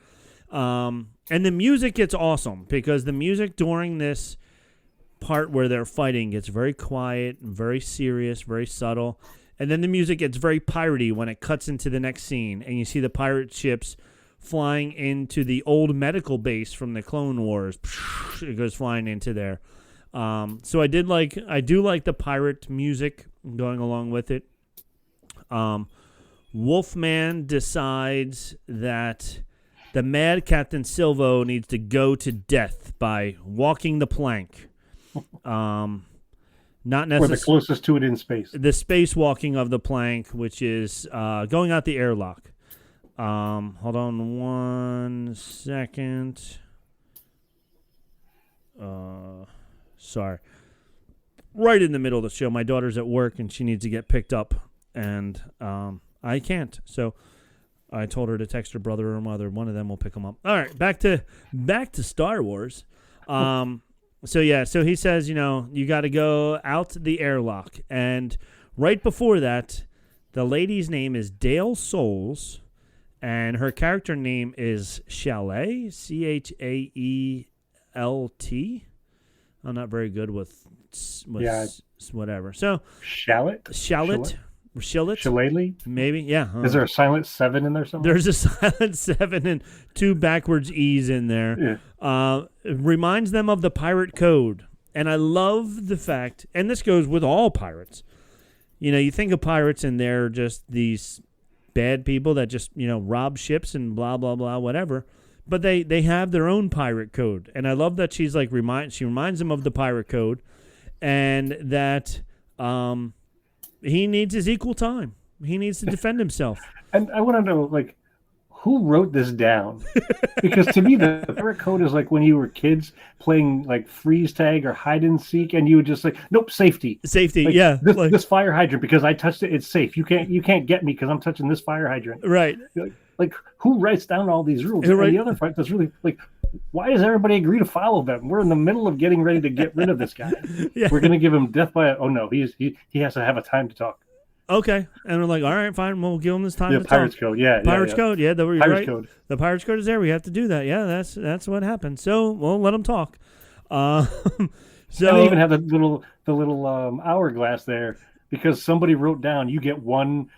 And the music gets awesome because the music during this part where they're fighting gets very quiet, very serious, very subtle. And then the music gets very piratey when it cuts into the next scene, and you see the pirate ships flying into the old medical base from the Clone Wars. It goes flying into there. So I do like the pirate music going along with it. Wolfman decides that the mad Captain Silvo needs to go to death by walking the plank. Not Or the necessarily closest to it in space. the spacewalking of the plank, which is going out the airlock. Hold on 1 second. Sorry. Right in the middle of the show. My daughter's at work and she needs to get picked up, and I can't. So I told her to text her brother or mother. One of them will pick them up. All right, back to Star Wars. So he says, you got to go out the airlock, and right before that, the lady's name is Dale Souls, and her character name is Chalet, Chaelt. I'm not very good with whatever. So Shallot? Shallot. Shillelagh? Maybe, yeah. Is there a silent 7 in there somewhere? There's a silent 7 and 2 backwards E's in there. Yeah. It reminds them of the pirate code. And I love the fact, and this goes with all pirates. You think of pirates and they're just these bad people that just, rob ships and blah, blah, blah, whatever. But they have their own pirate code. And I love that she's like, she reminds them of the pirate code, and that he needs his equal time. He needs to defend himself. And I want to know, who wrote this down? Because to me, the pirate code is like when you were kids playing freeze tag or hide and seek, and you would just nope, safety. Safety, yeah. This fire hydrant, because I touched it, it's safe. You can't get me because I'm touching this fire hydrant. Right. Who writes down all these rules? And the other part that's really why does everybody agree to follow them? We're in the middle of getting ready to get rid of this guy. Yeah. We're going to give him death by oh no, he has to have a time to talk. Okay, and we're like, all right, fine, we'll give him this time. The Pirates Code, yeah, Pirates Code, yeah, Pirates Code. The Pirates Code is there. We have to do that. Yeah, that's what happened. So we'll let him talk. So and they even have the little hourglass there, because somebody wrote down you get one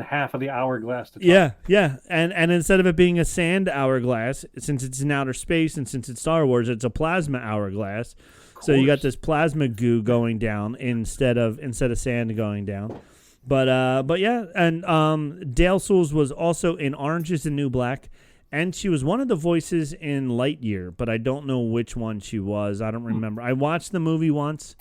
half of the hourglass to talk. Yeah, and instead of it being a sand hourglass, since it's in outer space and since it's Star Wars, it's a plasma hourglass. So you got this plasma goo going down instead of sand going down. But yeah, and Dale Souls was also in Orange is the New Black, and she was one of the voices in Lightyear, but I don't know which one she was. I don't remember. I watched the movie once.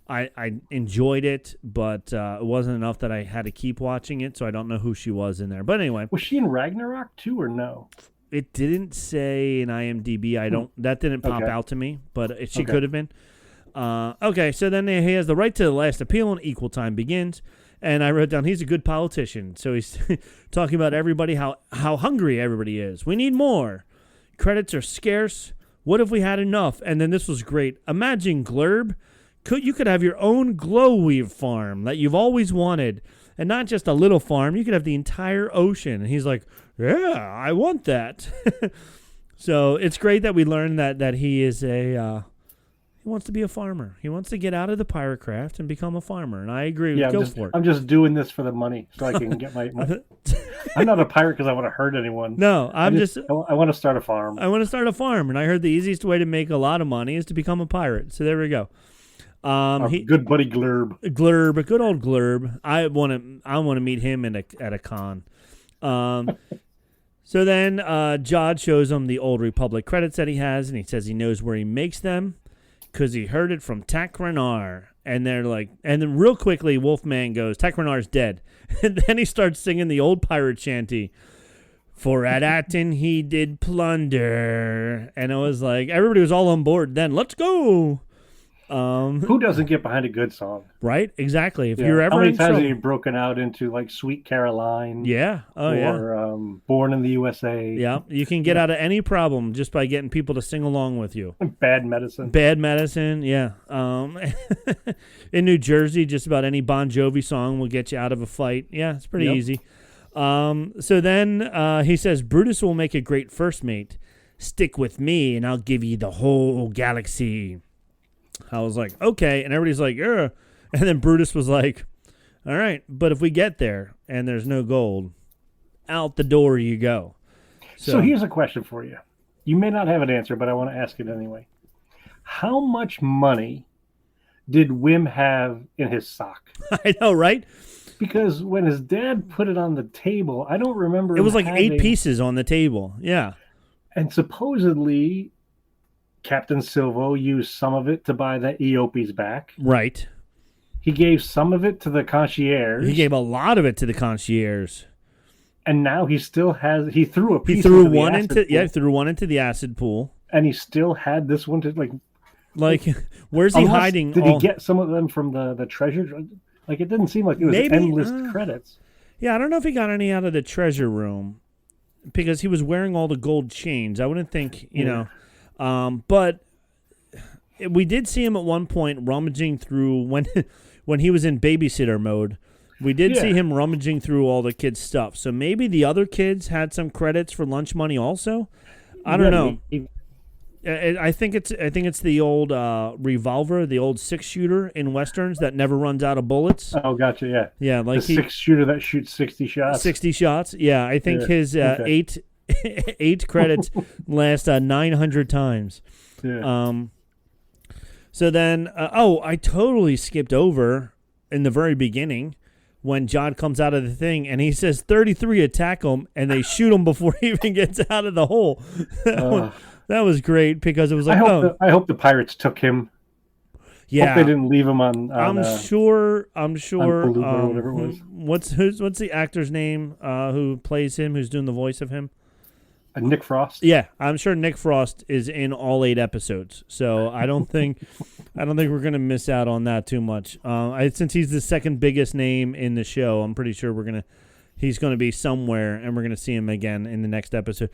I enjoyed it, but it wasn't enough that I had to keep watching it, so I don't know who she was in there. But anyway. Was she in Ragnarok too, or no? It didn't say in IMDb. That didn't pop out to me, but she could have been. Okay, so then he has the right to the last appeal, and equal time begins. And I wrote down, he's a good politician. So he's talking about everybody, how hungry everybody is. We need more. Credits are scarce. What if we had enough? And then this was great. Imagine, Glurb, you could have your own glow weave farm that you've always wanted. And not just a little farm. You could have the entire ocean. And he's like, yeah, I want that. So it's great that we learned that he is he wants to be a farmer. He wants to get out of the pirate craft and become a farmer. And I agree. Yeah, Go for it. I'm just doing this for the money so I can get my I'm not a pirate because I want to hurt anyone. No, I want to start a farm. I want to start a farm. And I heard the easiest way to make a lot of money is to become a pirate. So there we go. Good buddy Glurb. Glurb, a good old Glurb. I want to meet him at a con. So then Jod shows him the Old Republic credits that he has, and he says he knows where he makes them because he heard it from Tac Renar. And they're like, and then real quickly, Wolfman goes, Tac Renar's dead. And then he starts singing the old pirate shanty. For at Atten he did plunder. And it was like, everybody was all on board then. Let's go. Who doesn't get behind a good song? Right? Exactly. If you're ever How many in times trouble, have you broken out into Sweet Caroline? Yeah. Or Born in the USA. Yeah. You can get out of any problem just by getting people to sing along with you. Bad Medicine. Bad Medicine, yeah. In New Jersey, just about any Bon Jovi song will get you out of a fight. Yeah, it's pretty easy. So then he says, Brutus will make a great first mate. Stick with me and I'll give you the whole galaxy. I was like, okay. And everybody's like, yeah. And then Brutus was like, all right, but if we get there and there's no gold, out the door you go. So here's a question for you. You may not have an answer, but I want to ask it anyway. How much money did Wim have in his sock? I know, right? Because when his dad put it on the table, I don't remember. It was like 8 pieces on the table. Yeah. And supposedly Captain Silvo used some of it to buy the Eopies back. Right. He gave some of it to the concierge. He gave a lot of it to the concierge. And now he still has. He threw a piece. He threw into one the acid pool, threw one into the acid pool. and he still had this one to Like, where's he hiding? Did he get some of them from the treasure? Like, it didn't seem like it was endless credits. Yeah, I don't know if he got any out of the treasure room because he was wearing all the gold chains. I wouldn't think, you know, but we did see him at one point rummaging through when he was in babysitter mode. We did see him rummaging through all the kids' stuff. So maybe the other kids had some credits for lunch money also. I don't know. I think it's the old revolver, the old 6-shooter in westerns that never runs out of bullets. Oh, gotcha. Yeah. Yeah, like the 6-shooter that shoots 60 shots. 60 shots. Yeah, I think his eight credits last 900 times. Yeah. So then, I totally skipped over in the very beginning when John comes out of the thing and he says 33 attack him, and they shoot him before he even gets out of the hole. That was great because it was like, I hope the pirates took him. Yeah, hope they didn't leave him on. I'm sure. On Beluga or whatever it was. What's the actor's name who plays him? Who's doing the voice of him? Nick Frost. Yeah, I'm sure Nick Frost is in all 8 episodes. So I don't think we're gonna miss out on that too much. Since he's the second biggest name in the show, I'm pretty sure he's gonna be somewhere, and we're gonna see him again in the next episode.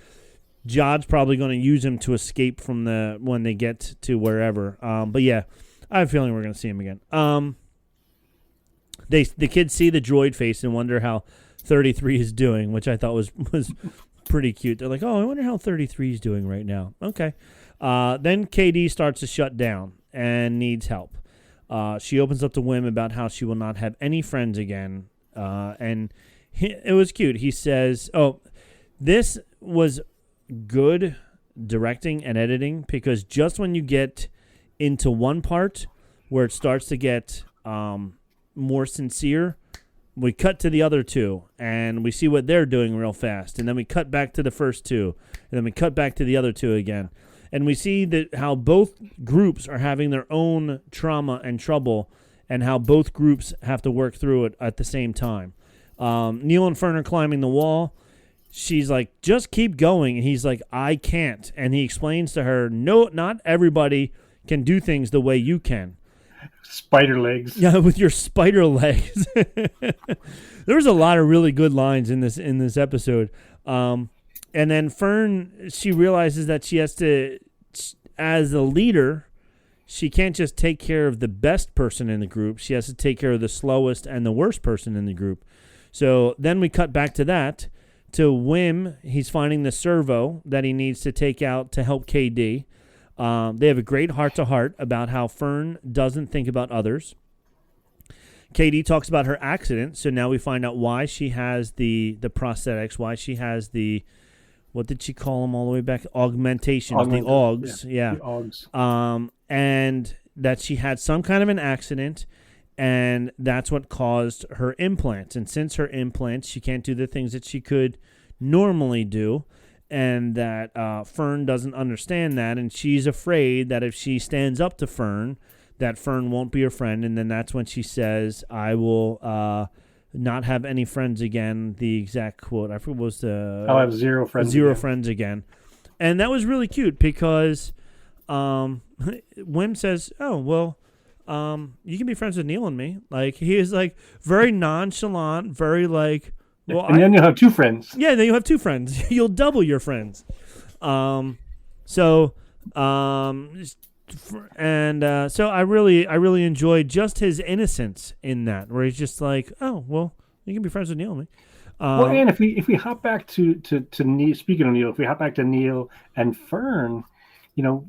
Jod's probably going to use him to escape from when they get to wherever. But yeah, I have a feeling we're going to see him again. The kids see the droid face and wonder how 33 is doing, which I thought was pretty cute. They're like, "Oh, I wonder how 33 is doing right now." Okay. Then KD starts to shut down and needs help. She opens up to Wim about how she will not have any friends again, and it was cute. He says, "Oh, this was good directing and editing because just when you get into one part where it starts to get more sincere, we cut to the other two and we see what they're doing real fast, and then we cut back to the first two, and then we cut back to the other two again, and we see how both groups are having their own trauma and trouble and how both groups have to work through it at the same time. Neil and Fern are climbing the wall. She's like, just keep going. And he's like, I can't. And he explains to her, no, not everybody can do things the way you can. Spider legs. Yeah, with your spider legs. There was a lot of really good lines in this episode. And then Fern, she realizes that she has to, as a leader, she can't just take care of the best person in the group. She has to take care of the slowest and the worst person in the group. So then we cut back to that. To Wim, he's finding the servo that he needs to take out to help KD. They have a great heart-to-heart about how Fern doesn't think about others. KD talks about her accident, so now we find out why she has the prosthetics, why she has the, what did she call them all the way back? Augmentations, the AUGs. Yeah. The AUGs. And that she had some kind of an accident, and that's what caused her implants. And since her implants, she can't do the things that she could normally do. And that Fern doesn't understand that. And she's afraid that if she stands up to Fern, that Fern won't be her friend. And then that's when she says, I will not have any friends again. The exact quote, I forget, was I'll have zero friends friends again. And that was really cute because Wim says, oh, well, you can be friends with Neil and me. Like, he is like very nonchalant, very like, well, and then you'll have 2 friends. Yeah, then you'll have 2 friends. You'll double your friends. So I really enjoyed just his innocence in that, where he's just like, oh, well, you can be friends with Neil and me. Well, and if we hop back to Neil, speaking of Neil, if we hop back to Neil and Fern, you know,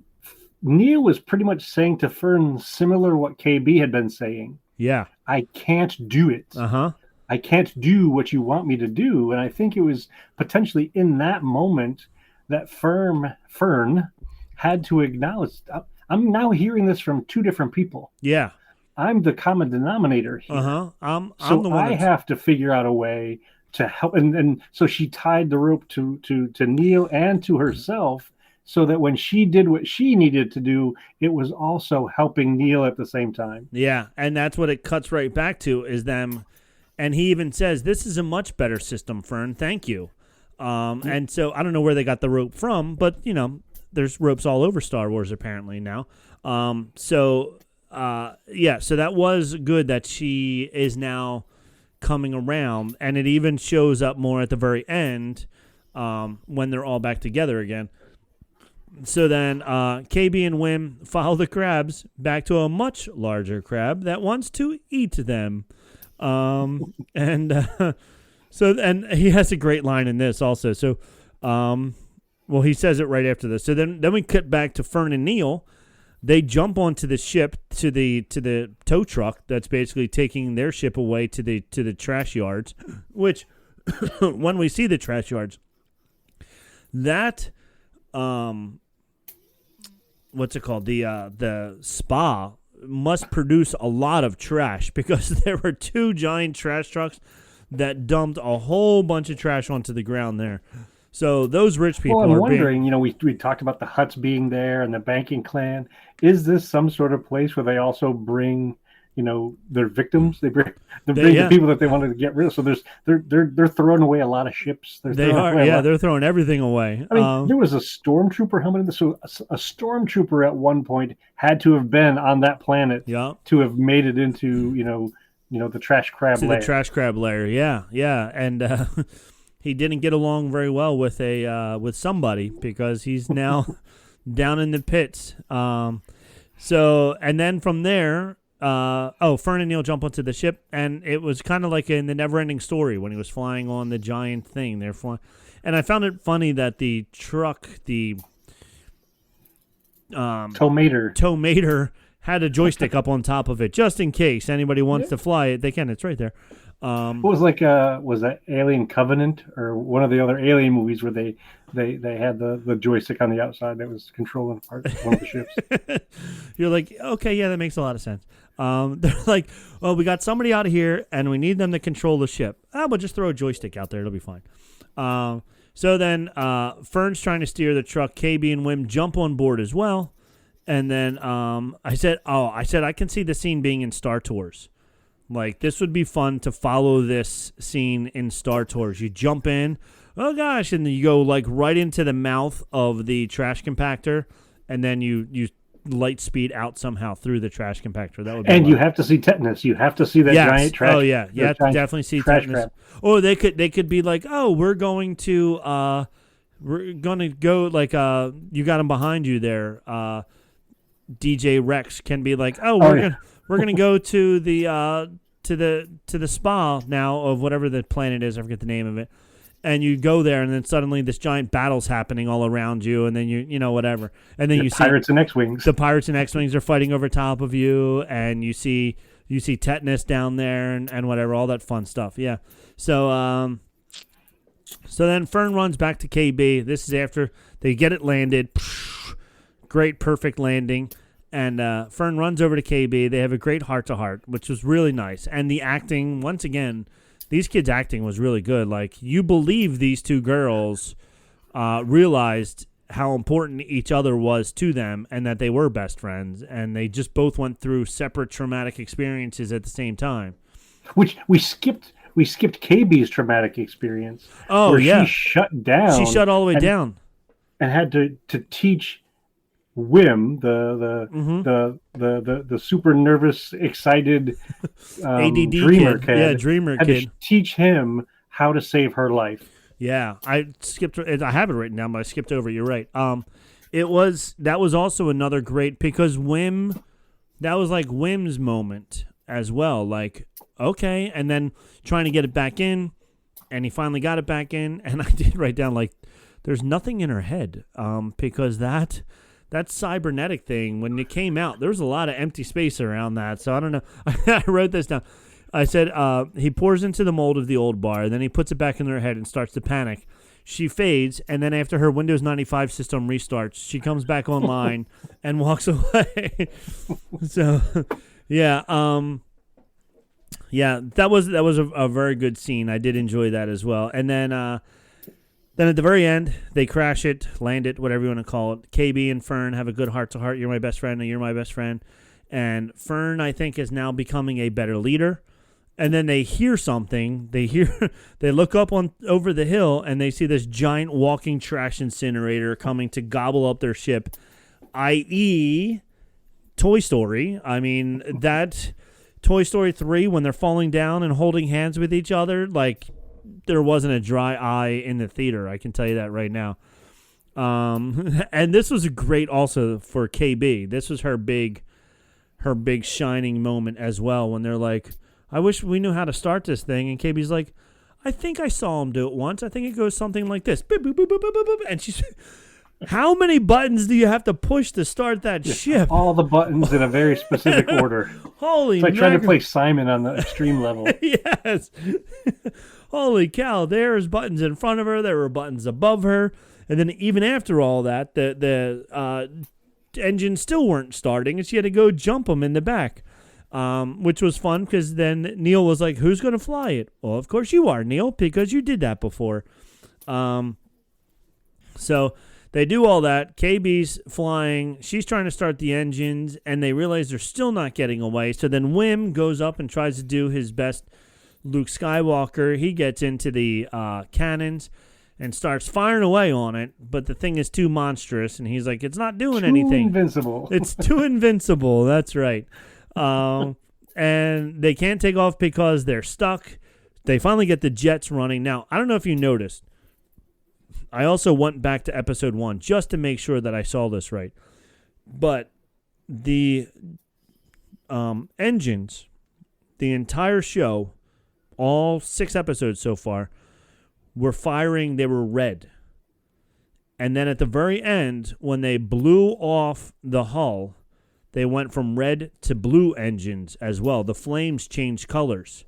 Neil was pretty much saying to Fern similar what KB had been saying. Yeah. I can't do it. Uh-huh. I can't do what you want me to do. And I think it was potentially in that moment that Fern had to acknowledge, I'm now hearing this from 2 different people. Yeah. I'm the common denominator here. Uh-huh. I'm so the one I have to figure out a way to help. And so she tied the rope to Neil and to herself, so that when she did what she needed to do, it was also helping Neil at the same time. Yeah, and that's what it cuts right back to is them. And he even says, "This is a much better system, Fern. Thank you." And so I don't know where they got the rope from, but there's ropes all over Star Wars apparently now. So that was good that she is now coming around, and it even shows up more at the very end when they're all back together again. So then KB and Wim follow the crabs back to a much larger crab that wants to eat them. So he has a great line in this also. So, he says it right after this. So then we cut back to Fern and Neil. They jump onto the ship to the tow truck that's basically taking their ship away to the trash yards. Which, when we see the trash yards, that what's it called? The spa must produce a lot of trash because there were 2 giant trash trucks that dumped a whole bunch of trash onto the ground there. So those rich people I'm are wondering, we talked about the Hutts being there and the banking clan. Is this some sort of place where they also bring, their victims? They bring the people that they wanted to get rid of. So they're throwing away a lot of ships. They're throwing everything away. I mean, there was a stormtrooper helmet in this. So a stormtrooper at one point had to have been on that planet to have made it into, the trash crab lair. The trash crab lair, yeah. And he didn't get along very well with with somebody because he's now down in the pits. And then from there, Fern and Neil jump onto the ship, and it was kind of like in the Never-Ending Story when he was flying on the giant thing. They're flying, and I found it funny that the truck, the Tow-Mater, had a joystick up on top of it just in case anybody wants to fly it. They can. It's right there. It was like was that Alien Covenant or one of the other Alien movies where they had the joystick on the outside that was controlling one of the ships. You're like, okay, yeah, that makes a lot of sense. They're like, well, we got somebody out of here and we need them to control the ship. We'll just throw a joystick out there. It'll be fine. So then Fern's trying to steer the truck. KB and Wim jump on board as well. And then I said I can see the scene being in Star Tours. Like, this would be fun to follow this scene in Star Tours. You jump in, oh gosh, and then you go like right into the mouth of the trash compactor, and then you light speed out somehow through the trash compactor. That would be you have to see tetanus. You have to see that giant trash. Oh yeah, you have to definitely see tetanus. Crab. Or they could be like, oh, we're going to go like you got him behind you there. DJ Rex can be like, oh, we're gonna go to the spa now of whatever the planet is. I forget the name of it. And you go there, and then suddenly this giant battle's happening all around you, and then you whatever, and then you see pirates and X-wings. The pirates and X-wings are fighting over top of you, and you see tetanus down there, and whatever, all that fun stuff. Yeah. So then Fern runs back to KB. This is after they get it landed. Great, perfect landing. And Fern runs over to KB. They have a great heart-to-heart, which was really nice. And the acting, once again, these kids' acting was really good. Like, you believe these 2 girls realized how important each other was to them and that they were best friends. And they just both went through separate traumatic experiences at the same time. Which we skipped KB's traumatic experience. Oh, where yeah. She shut down. She shut all the way down. And had to teach Wim, the super nervous, excited ADD dreamer kid. Yeah, dreamer had kid. To teach him how to save her life. Yeah, I have it written down, but I skipped over. You're right. That was also another great, because that was like Wim's moment as well. Like, okay, and then trying to get it back in, and he finally got it back in, and I did write down like, there's nothing in her head, because that cybernetic thing, when it came out, there was a lot of empty space around that. So I don't know. I wrote this down. I said he pours into the mold of the old bar, then he puts it back in her head and starts to panic. She fades, and then after her Windows 95 system restarts, she comes back online and walks away. So, yeah, that was a very good scene. I did enjoy that as well. And then Then at the very end, they crash it, land it, whatever you want to call it. KB and Fern have a good heart-to-heart. You're my best friend, and you're my best friend. And Fern, I think, is now becoming a better leader. And then they hear something. They look up over the hill, and they see this giant walking trash incinerator coming to gobble up their ship, i.e., Toy Story. I mean, that Toy Story 3, when they're falling down and holding hands with each other, like, there wasn't a dry eye in the theater. I can tell you that right now. And this was great also for KB. This was her big shining moment as well, when they're like, I wish we knew how to start this thing. And KB's like, I think I saw him do it once. I think it goes something like this. Boop, boop, boop, boop, boop, boop. And she's, how many buttons do you have to push to start that ship? All the buttons in a very specific order. Holy It's like trying to play Simon on the extreme level. Yes. Holy cow. There's buttons in front of her. There were buttons above her. And then even after all that, the engines still weren't starting, and she had to go jump them in the back, which was fun because then Neil was like, who's going to fly it? Well, of course you are, Neil, because you did that before. So they do all that. KB's flying. She's trying to start the engines, and they realize they're still not getting away. So then Wim goes up and tries to do his best Luke Skywalker. He gets into the cannons and starts firing away on it, but the thing is too monstrous, and he's like, it's not doing anything. Invincible. It's too invincible. That's right. And they can't take off because they're stuck. They finally get the jets running. Now, I don't know if you noticed. I also went back to episode 1 just to make sure that I saw this right. But the engines, the entire show, all 6 episodes so far, were firing. They were red. And then at the very end, when they blew off the hull, they went from red to blue engines as well. The flames changed colors.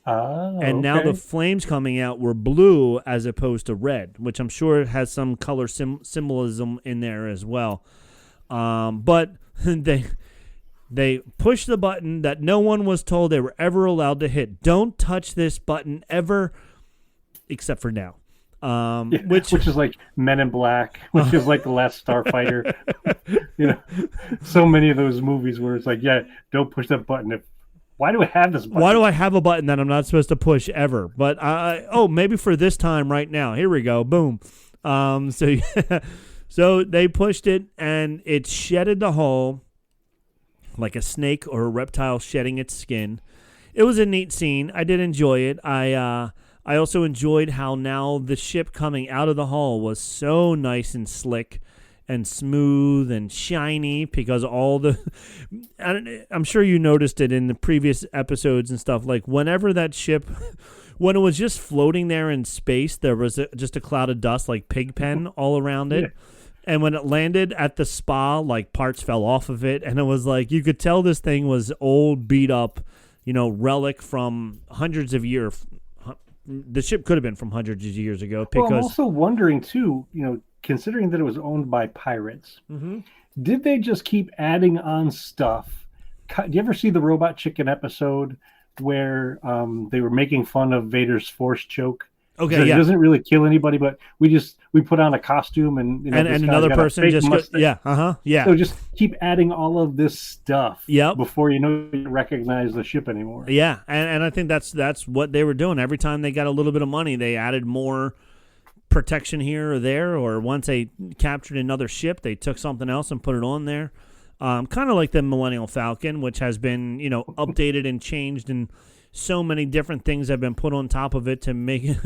And now the flames coming out were blue as opposed to red, which I'm sure has some color symbolism in there as well. But they pushed the button that no one was told they were ever allowed to hit. Don't touch this button ever, except for now. Which is like Men in Black, which is like The Last Starfighter. So many of those movies where it's like, yeah, don't push that button. Why do I have this button? Why do I have a button that I'm not supposed to push ever? But maybe for this time right now. Here we go. Boom. So they pushed it, and it shedded the hull like a snake or a reptile shedding its skin. It was a neat scene. I did enjoy it. I also enjoyed how now the ship coming out of the hull was so nice and slick and smooth and shiny because all the... I'm sure you noticed it in the previous episodes and stuff. Like, whenever that ship... When it was just floating there in space, there was just a cloud of dust like Pigpen all around it. Yeah. And when it landed at the spa, like, parts fell off of it. And it was like, you could tell this thing was old, beat up, relic from hundreds of years. The ship could have been from hundreds of years ago. Because I'm also wondering, too, considering that it was owned by pirates, did they just keep adding on stuff? Do you ever see the Robot Chicken episode where they were making fun of Vader's force choke? Okay, so yeah. It doesn't really kill anybody, but we put on a costume and and another person just yeah. So just keep adding all of this stuff Yep. before you recognize the ship anymore. Yeah, and I think that's what they were doing. Every time they got a little bit of money, they added more protection here or there, or once they captured another ship, they took something else and put it on there. Kind of like the Millennium Falcon, which has been, updated and changed, and so many different things have been put on top of it to make it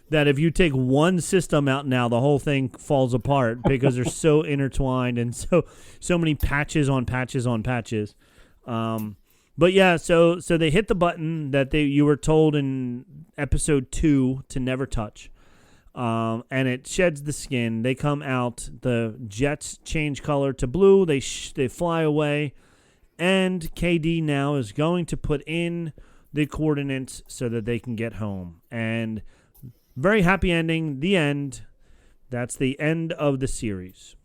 that if you take one system out now, the whole thing falls apart because they're so intertwined and so many patches on patches on patches. But yeah, so they hit the button that you were told in episode 2 to never touch. And it sheds the skin. They come out. The jets change color to blue. They fly away. And KD now is going to put in the coordinates so that they can get home. And very happy ending. The end. That's the end of the series.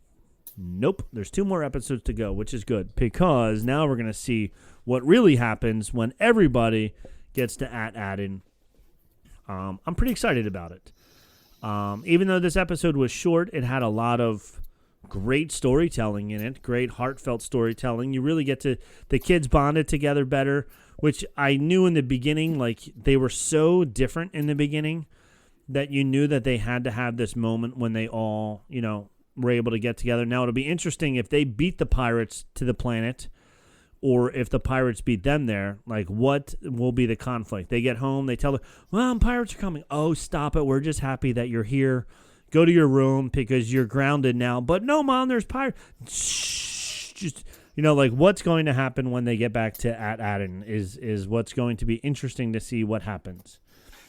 Nope. There's 2 more episodes to go, which is good. Because now we're going to see what really happens when everybody gets to At Addin. I'm pretty excited about it. Even though this episode was short, it had a lot of great storytelling in it, great heartfelt storytelling. You really get to, the kids bonded together better, which I knew in the beginning, like they were so different in the beginning that you knew that they had to have this moment when they all, were able to get together. Now it'll be interesting if they beat the pirates to the planet or if the pirates beat them there. Like, what will be the conflict? They get home, they tell them, "Mom, pirates are coming." "Oh, stop it. We're just happy that you're here. Go to your room because you're grounded now." "But no, Mom, there's pirates." Shh, just, like what's going to happen when they get back to Aden is what's going to be interesting to see what happens.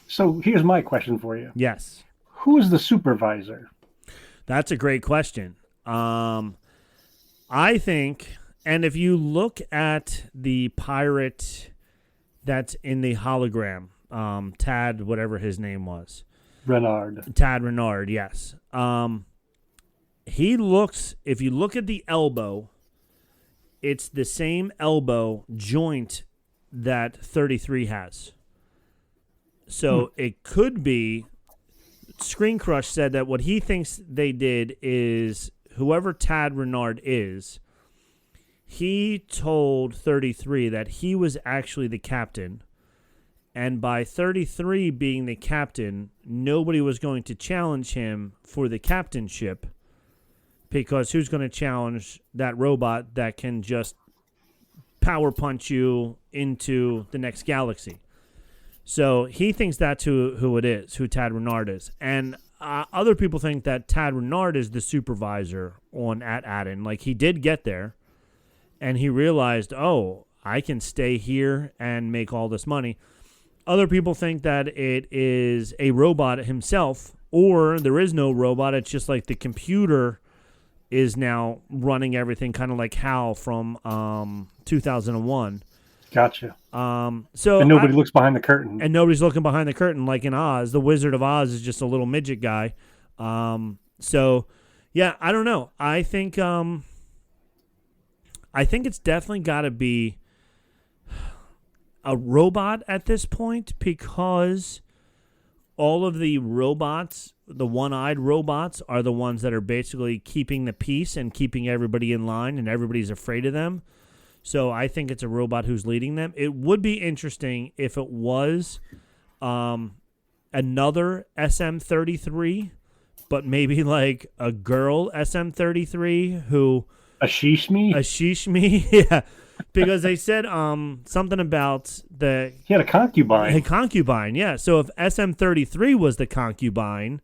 So here's my question for you. Yes. Who is the supervisor? That's a great question. I think, and if you look at the pirate that's in the hologram, Tad, whatever his name was. Renard. Tad Renard, yes. He looks, if you look at the elbow, it's the same elbow joint that 33 has. So it could be, Screen Crush said that what he thinks they did is whoever Tad Renard is, he told 33 that he was actually the captain. And by 33 being the captain, nobody was going to challenge him for the captainship because who's going to challenge that robot that can just power punch you into the next galaxy? So he thinks that's who it is, who Tad Renard is. And other people think that Tad Renard is the supervisor at Aden. Like, he did get there, and he realized, oh, I can stay here and make all this money. Other people think that it is a robot himself, or there is no robot. It's just like the computer is now running everything, kind of like Hal from 2001. Gotcha. So and nobody looks behind the curtain. And nobody's looking behind the curtain like in Oz. The Wizard of Oz is just a little midget guy. So, yeah, I don't know. I think it's definitely got to be a robot at this point because all of the robots, the one-eyed robots, are the ones that are basically keeping the peace and keeping everybody in line, and everybody's afraid of them. So I think it's a robot who's leading them. It would be interesting if it was another SM-33, but maybe like a girl SM-33 who... Ashishmi, yeah. Because they said something about he had a concubine. A concubine, yeah. So if SM-33 was the concubine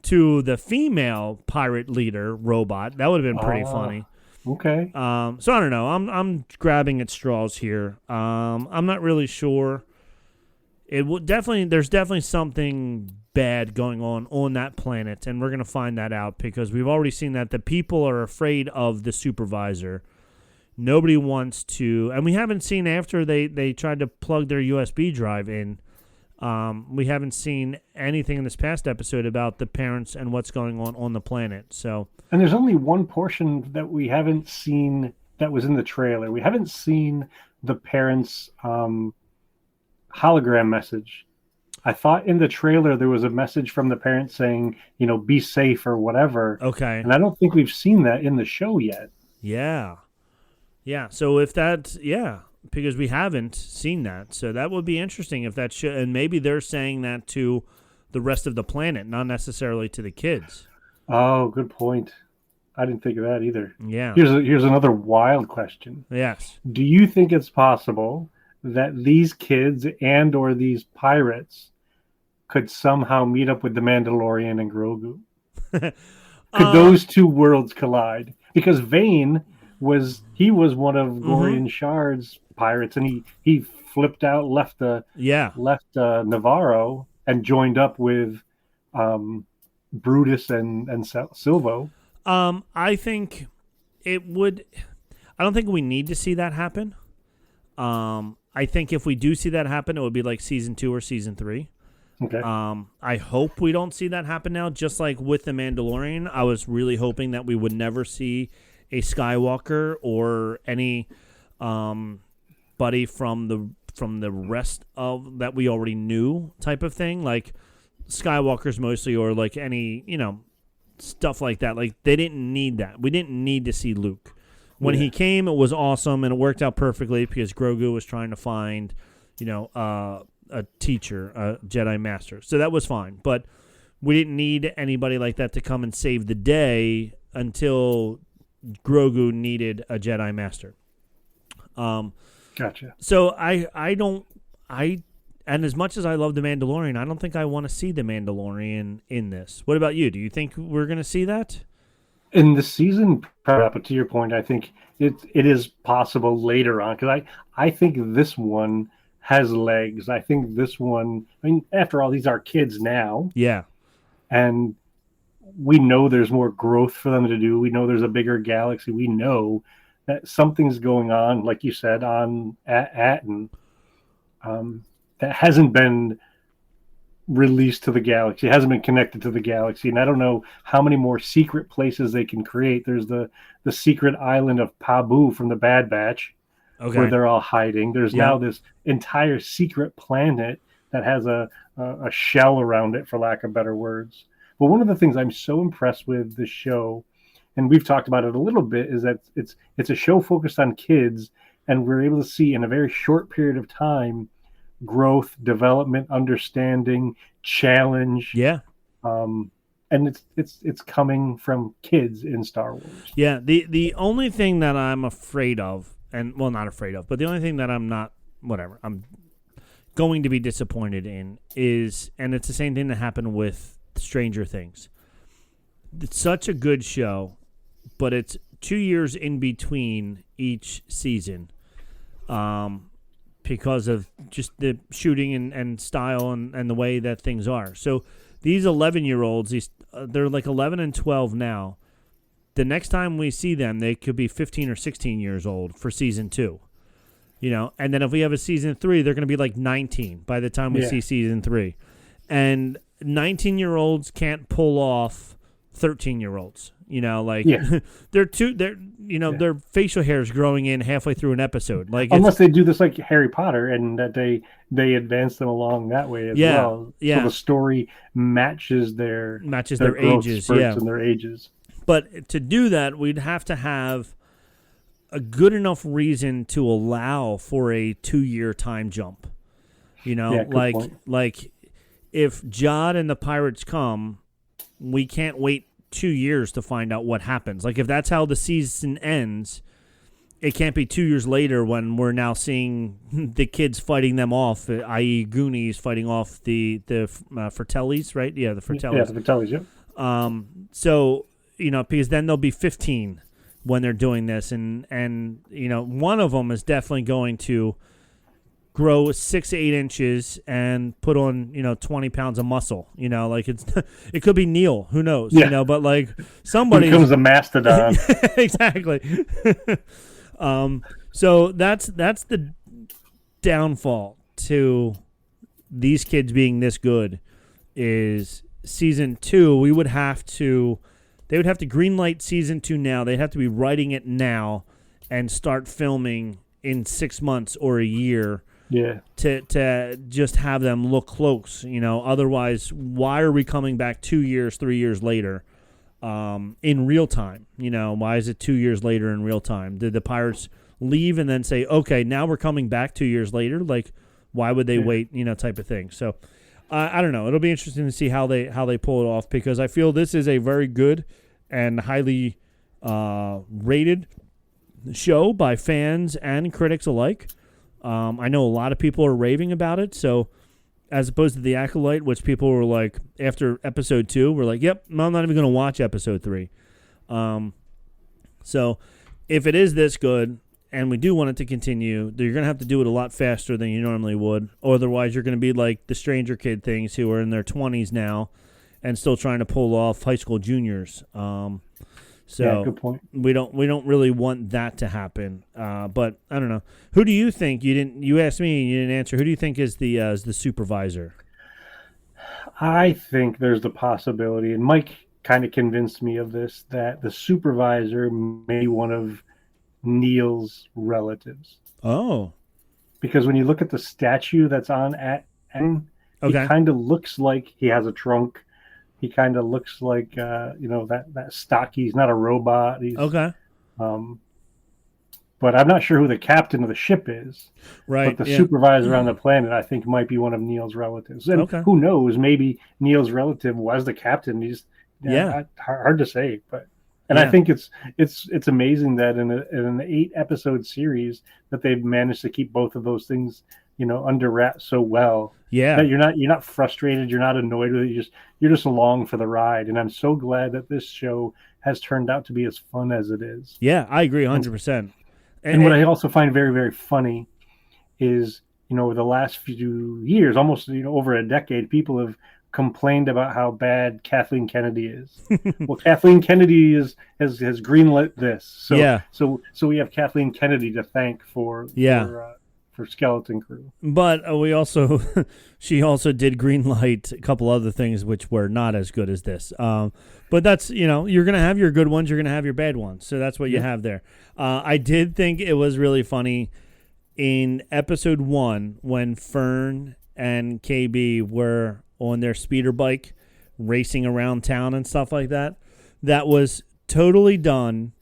to the female pirate leader robot, that would have been pretty funny. Okay. So I don't know. I'm grabbing at straws here. I'm not really sure. There's definitely something bad going on that planet, and we're gonna find that out because we've already seen that the people are afraid of the supervisor. Nobody wants to, and we haven't seen after they tried to plug their USB drive in. We haven't seen anything in this past episode about the parents and what's going on the planet. So, and there's only one portion that we haven't seen that was in the trailer. We haven't seen the parents' hologram message. I thought in the trailer there was a message from the parents saying, be safe or whatever. Okay. And I don't think we've seen that in the show yet. Yeah. Yeah. So if that's, because we haven't seen that. So that would be interesting if that should, and maybe they're saying that to the rest of the planet, not necessarily to the kids. Oh, good point. I didn't think of that either. Yeah. Here's another wild question. Yes. Do you think it's possible that these kids and or these pirates could somehow meet up with the Mandalorian and Grogu? Could those two worlds collide? Because Vane was one of Gorian Shard's pirates, and he flipped out, left Navarro, and joined up with Brutus and Silvo. I think it would. I don't think we need to see that happen. I think if we do see that happen, it would be like season 2 or season 3. Okay. I hope we don't see that happen now. Just like with the Mandalorian, I was really hoping that we would never see a Skywalker or any buddy from the rest of that we already knew type of thing. Like Skywalkers mostly, or like any, stuff like that. Like, they didn't need that. We didn't need to see Luke. When he came, it was awesome, and it worked out perfectly because Grogu was trying to find, a teacher, a Jedi Master. So that was fine. But we didn't need anybody like that to come and save the day until Grogu needed a Jedi Master. Gotcha. So and as much as I love The Mandalorian, I don't think I want to see The Mandalorian in this. What about you? Do you think we're going to see that? In the season, but to your point, I think it is possible later on, because I think this one has legs. I think this one, I mean, after all, these are kids now. Yeah. And we know there's more growth for them to do. We know there's a bigger galaxy. We know that something's going on, like you said, on Atten, that hasn't been released to the galaxy, hasn't been connected to the galaxy. And I don't know how many more secret places they can create. There's the secret island of Pabu from the Bad Batch, where they're all hiding. There's now this entire secret planet that has a shell around it, for lack of better words. But one of the things I'm so impressed with the show, and we've talked about it a little bit, is that it's a show focused on kids, and we're able to see in a very short period of time growth, development, understanding, challenge. Yeah. And it's coming from kids in Star Wars. Yeah. The only thing that I'm afraid of, not afraid of, but the only thing that I'm going to be disappointed in is, and it's the same thing that happened with Stranger Things. It's such a good show, but it's 2 years in between each season. Because of just the shooting and style and the way that things are. So these 11-year-olds, they're like 11 and 12 now. The next time we see them, they could be 15 or 16 years old for season 2. And then if we have a season 3, they're going to be like 19 by the time we see season 3. And 19-year-olds can't pull off 13-year-olds. Their facial hair is growing in halfway through an episode. Like, unless they do this like Harry Potter, and that they advance them along that way as well. Yeah. So the story matches their ages, and their ages. But to do that, we'd have to have a good enough reason to allow for a 2-year time jump. Like if Jod and the pirates come, we can't wait 2 years to find out what happens. Like, if that's how the season ends, it can't be 2 years later when we're now seeing the kids fighting them off, i.e. Goonies fighting off the Fratellis, right? Yeah, the Fratellis. Yeah, the Fratellis, yeah. So, because then they'll be 15 when they're doing this, and one of them is definitely going to grow 6 to 8 inches and put on 20 pounds of muscle. It could be Neil, who knows? But like somebody becomes a mastodon. Exactly. So that's the downfall to these kids being this good. Is season 2? They would have to greenlight season 2 now. They'd have to be writing it now and start filming in 6 months or a year. Yeah. To just have them look close, Otherwise, why are we coming back 2 years, 3 years later, in real time? Why is it 2 years later in real time? Did the pirates leave and then say, okay, now we're coming back 2 years later? Like, why would they wait? Type of thing. So, I don't know. It'll be interesting to see how they pull it off, because I feel this is a very good and highly rated show by fans and critics alike. I know a lot of people are raving about it, so as opposed to The Acolyte, which people were like, after episode 2, we're like, yep, I'm not even going to watch episode 3. So if it is this good, and we do want it to continue, you're going to have to do it a lot faster than you normally would, or otherwise you're going to be like the Stranger Kid things, who are in their 20s now and still trying to pull off high school juniors. So good point. We don't really want that to happen. But I don't know. Who do you think? You asked me and you didn't answer. Who do you think is the supervisor? I think there's the possibility, and Mike kind of convinced me of this, that the supervisor may be one of Neil's relatives. Oh. Because when you look at the statue that's on Atten, Okay. He kind of looks like he has a trunk. He kind of looks like that stocky. He's not a robot. He's Okay. But I'm not sure who the captain of the ship is. Right. But the yeah. supervisor on the planet, I think, might be one of Neil's relatives. And Okay. who knows? Maybe Neil's relative was the captain. Yeah. Hard to say. And I think it's amazing that in an 8-episode series that they've managed to keep both of those things, under wraps so well. Yeah. That you're not frustrated. You're not annoyed with it. You're just along for the ride. And I'm so glad that this show has turned out to be as fun as it is. Yeah, I agree 100%. And what I also find very, very funny is, over the last few years, almost over a decade, people have complained about how bad Kathleen Kennedy is. Well, Kathleen Kennedy has greenlit this. So we have Kathleen Kennedy to thank for Skeleton Crew. But she also did greenlight a couple other things which were not as good as this. But that's, you're going to have your good ones, you're going to have your bad ones. So that's what you have there. I did think it was really funny in episode 1 when Fern and KB were on their speeder bike racing around town and stuff like that. That was totally done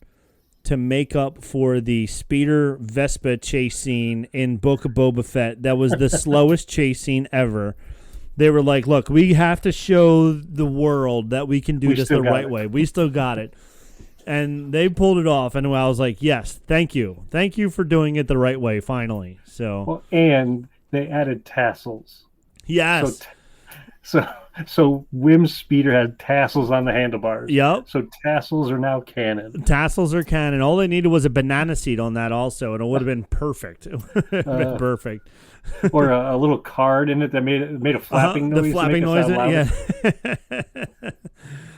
to make up for the speeder Vespa chase scene in Book of Boba Fett. That was the slowest chase scene ever. They were like, look, we have to show the world that we can do this the right way. We still got it. And they pulled it off, and I was like, yes, thank you. Thank you for doing it the right way, finally. And they added tassels. Yes. So Wim's speeder had tassels on the handlebars. Yep. So tassels are now canon. Tassels are canon. All they needed was a banana seat on that also, and it would have been perfect. It would have been perfect. Or a little card in it that made a flapping noise. The flapping noise, yeah.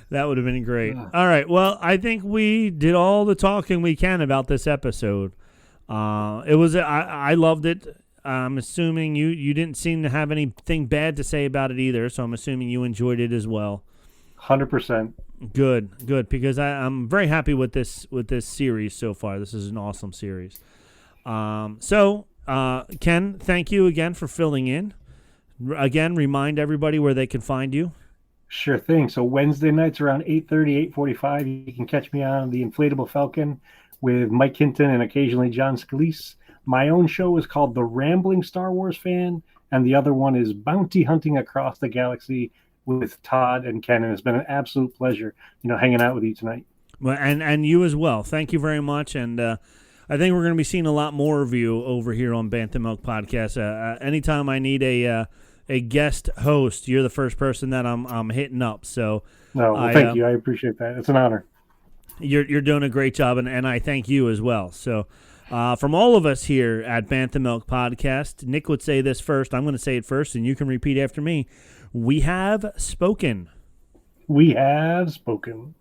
That would have been great. All right. Well, I think we did all the talking we can about this episode. I loved it. I'm assuming you didn't seem to have anything bad to say about it either, so I'm assuming you enjoyed it as well. 100%. Good, because I'm very happy with this series so far. This is an awesome series. Ken, thank you again for filling in. Again, remind everybody where they can find you. Sure thing. So Wednesday nights around 8:30, 8:45, you can catch me on the Inflatable Falcon with Mike Hinton and occasionally John Scalise. My own show is called The Rambling Star Wars Fan, and the other one is Bounty Hunting Across the Galaxy with Todd and Ken. And it's been an absolute pleasure, hanging out with you tonight. Well, and you as well. Thank you very much. And I think we're going to be seeing a lot more of you over here on Bantha Milk Podcast. Anytime I need a guest host, you're the first person that I'm hitting up. So, thank you. I appreciate that. It's an honor. You're doing a great job, and I thank you as well. So. From all of us here at Bantha Milk Podcast, Nick would say this first. I'm going to say it first, and you can repeat after me. We have spoken. We have spoken.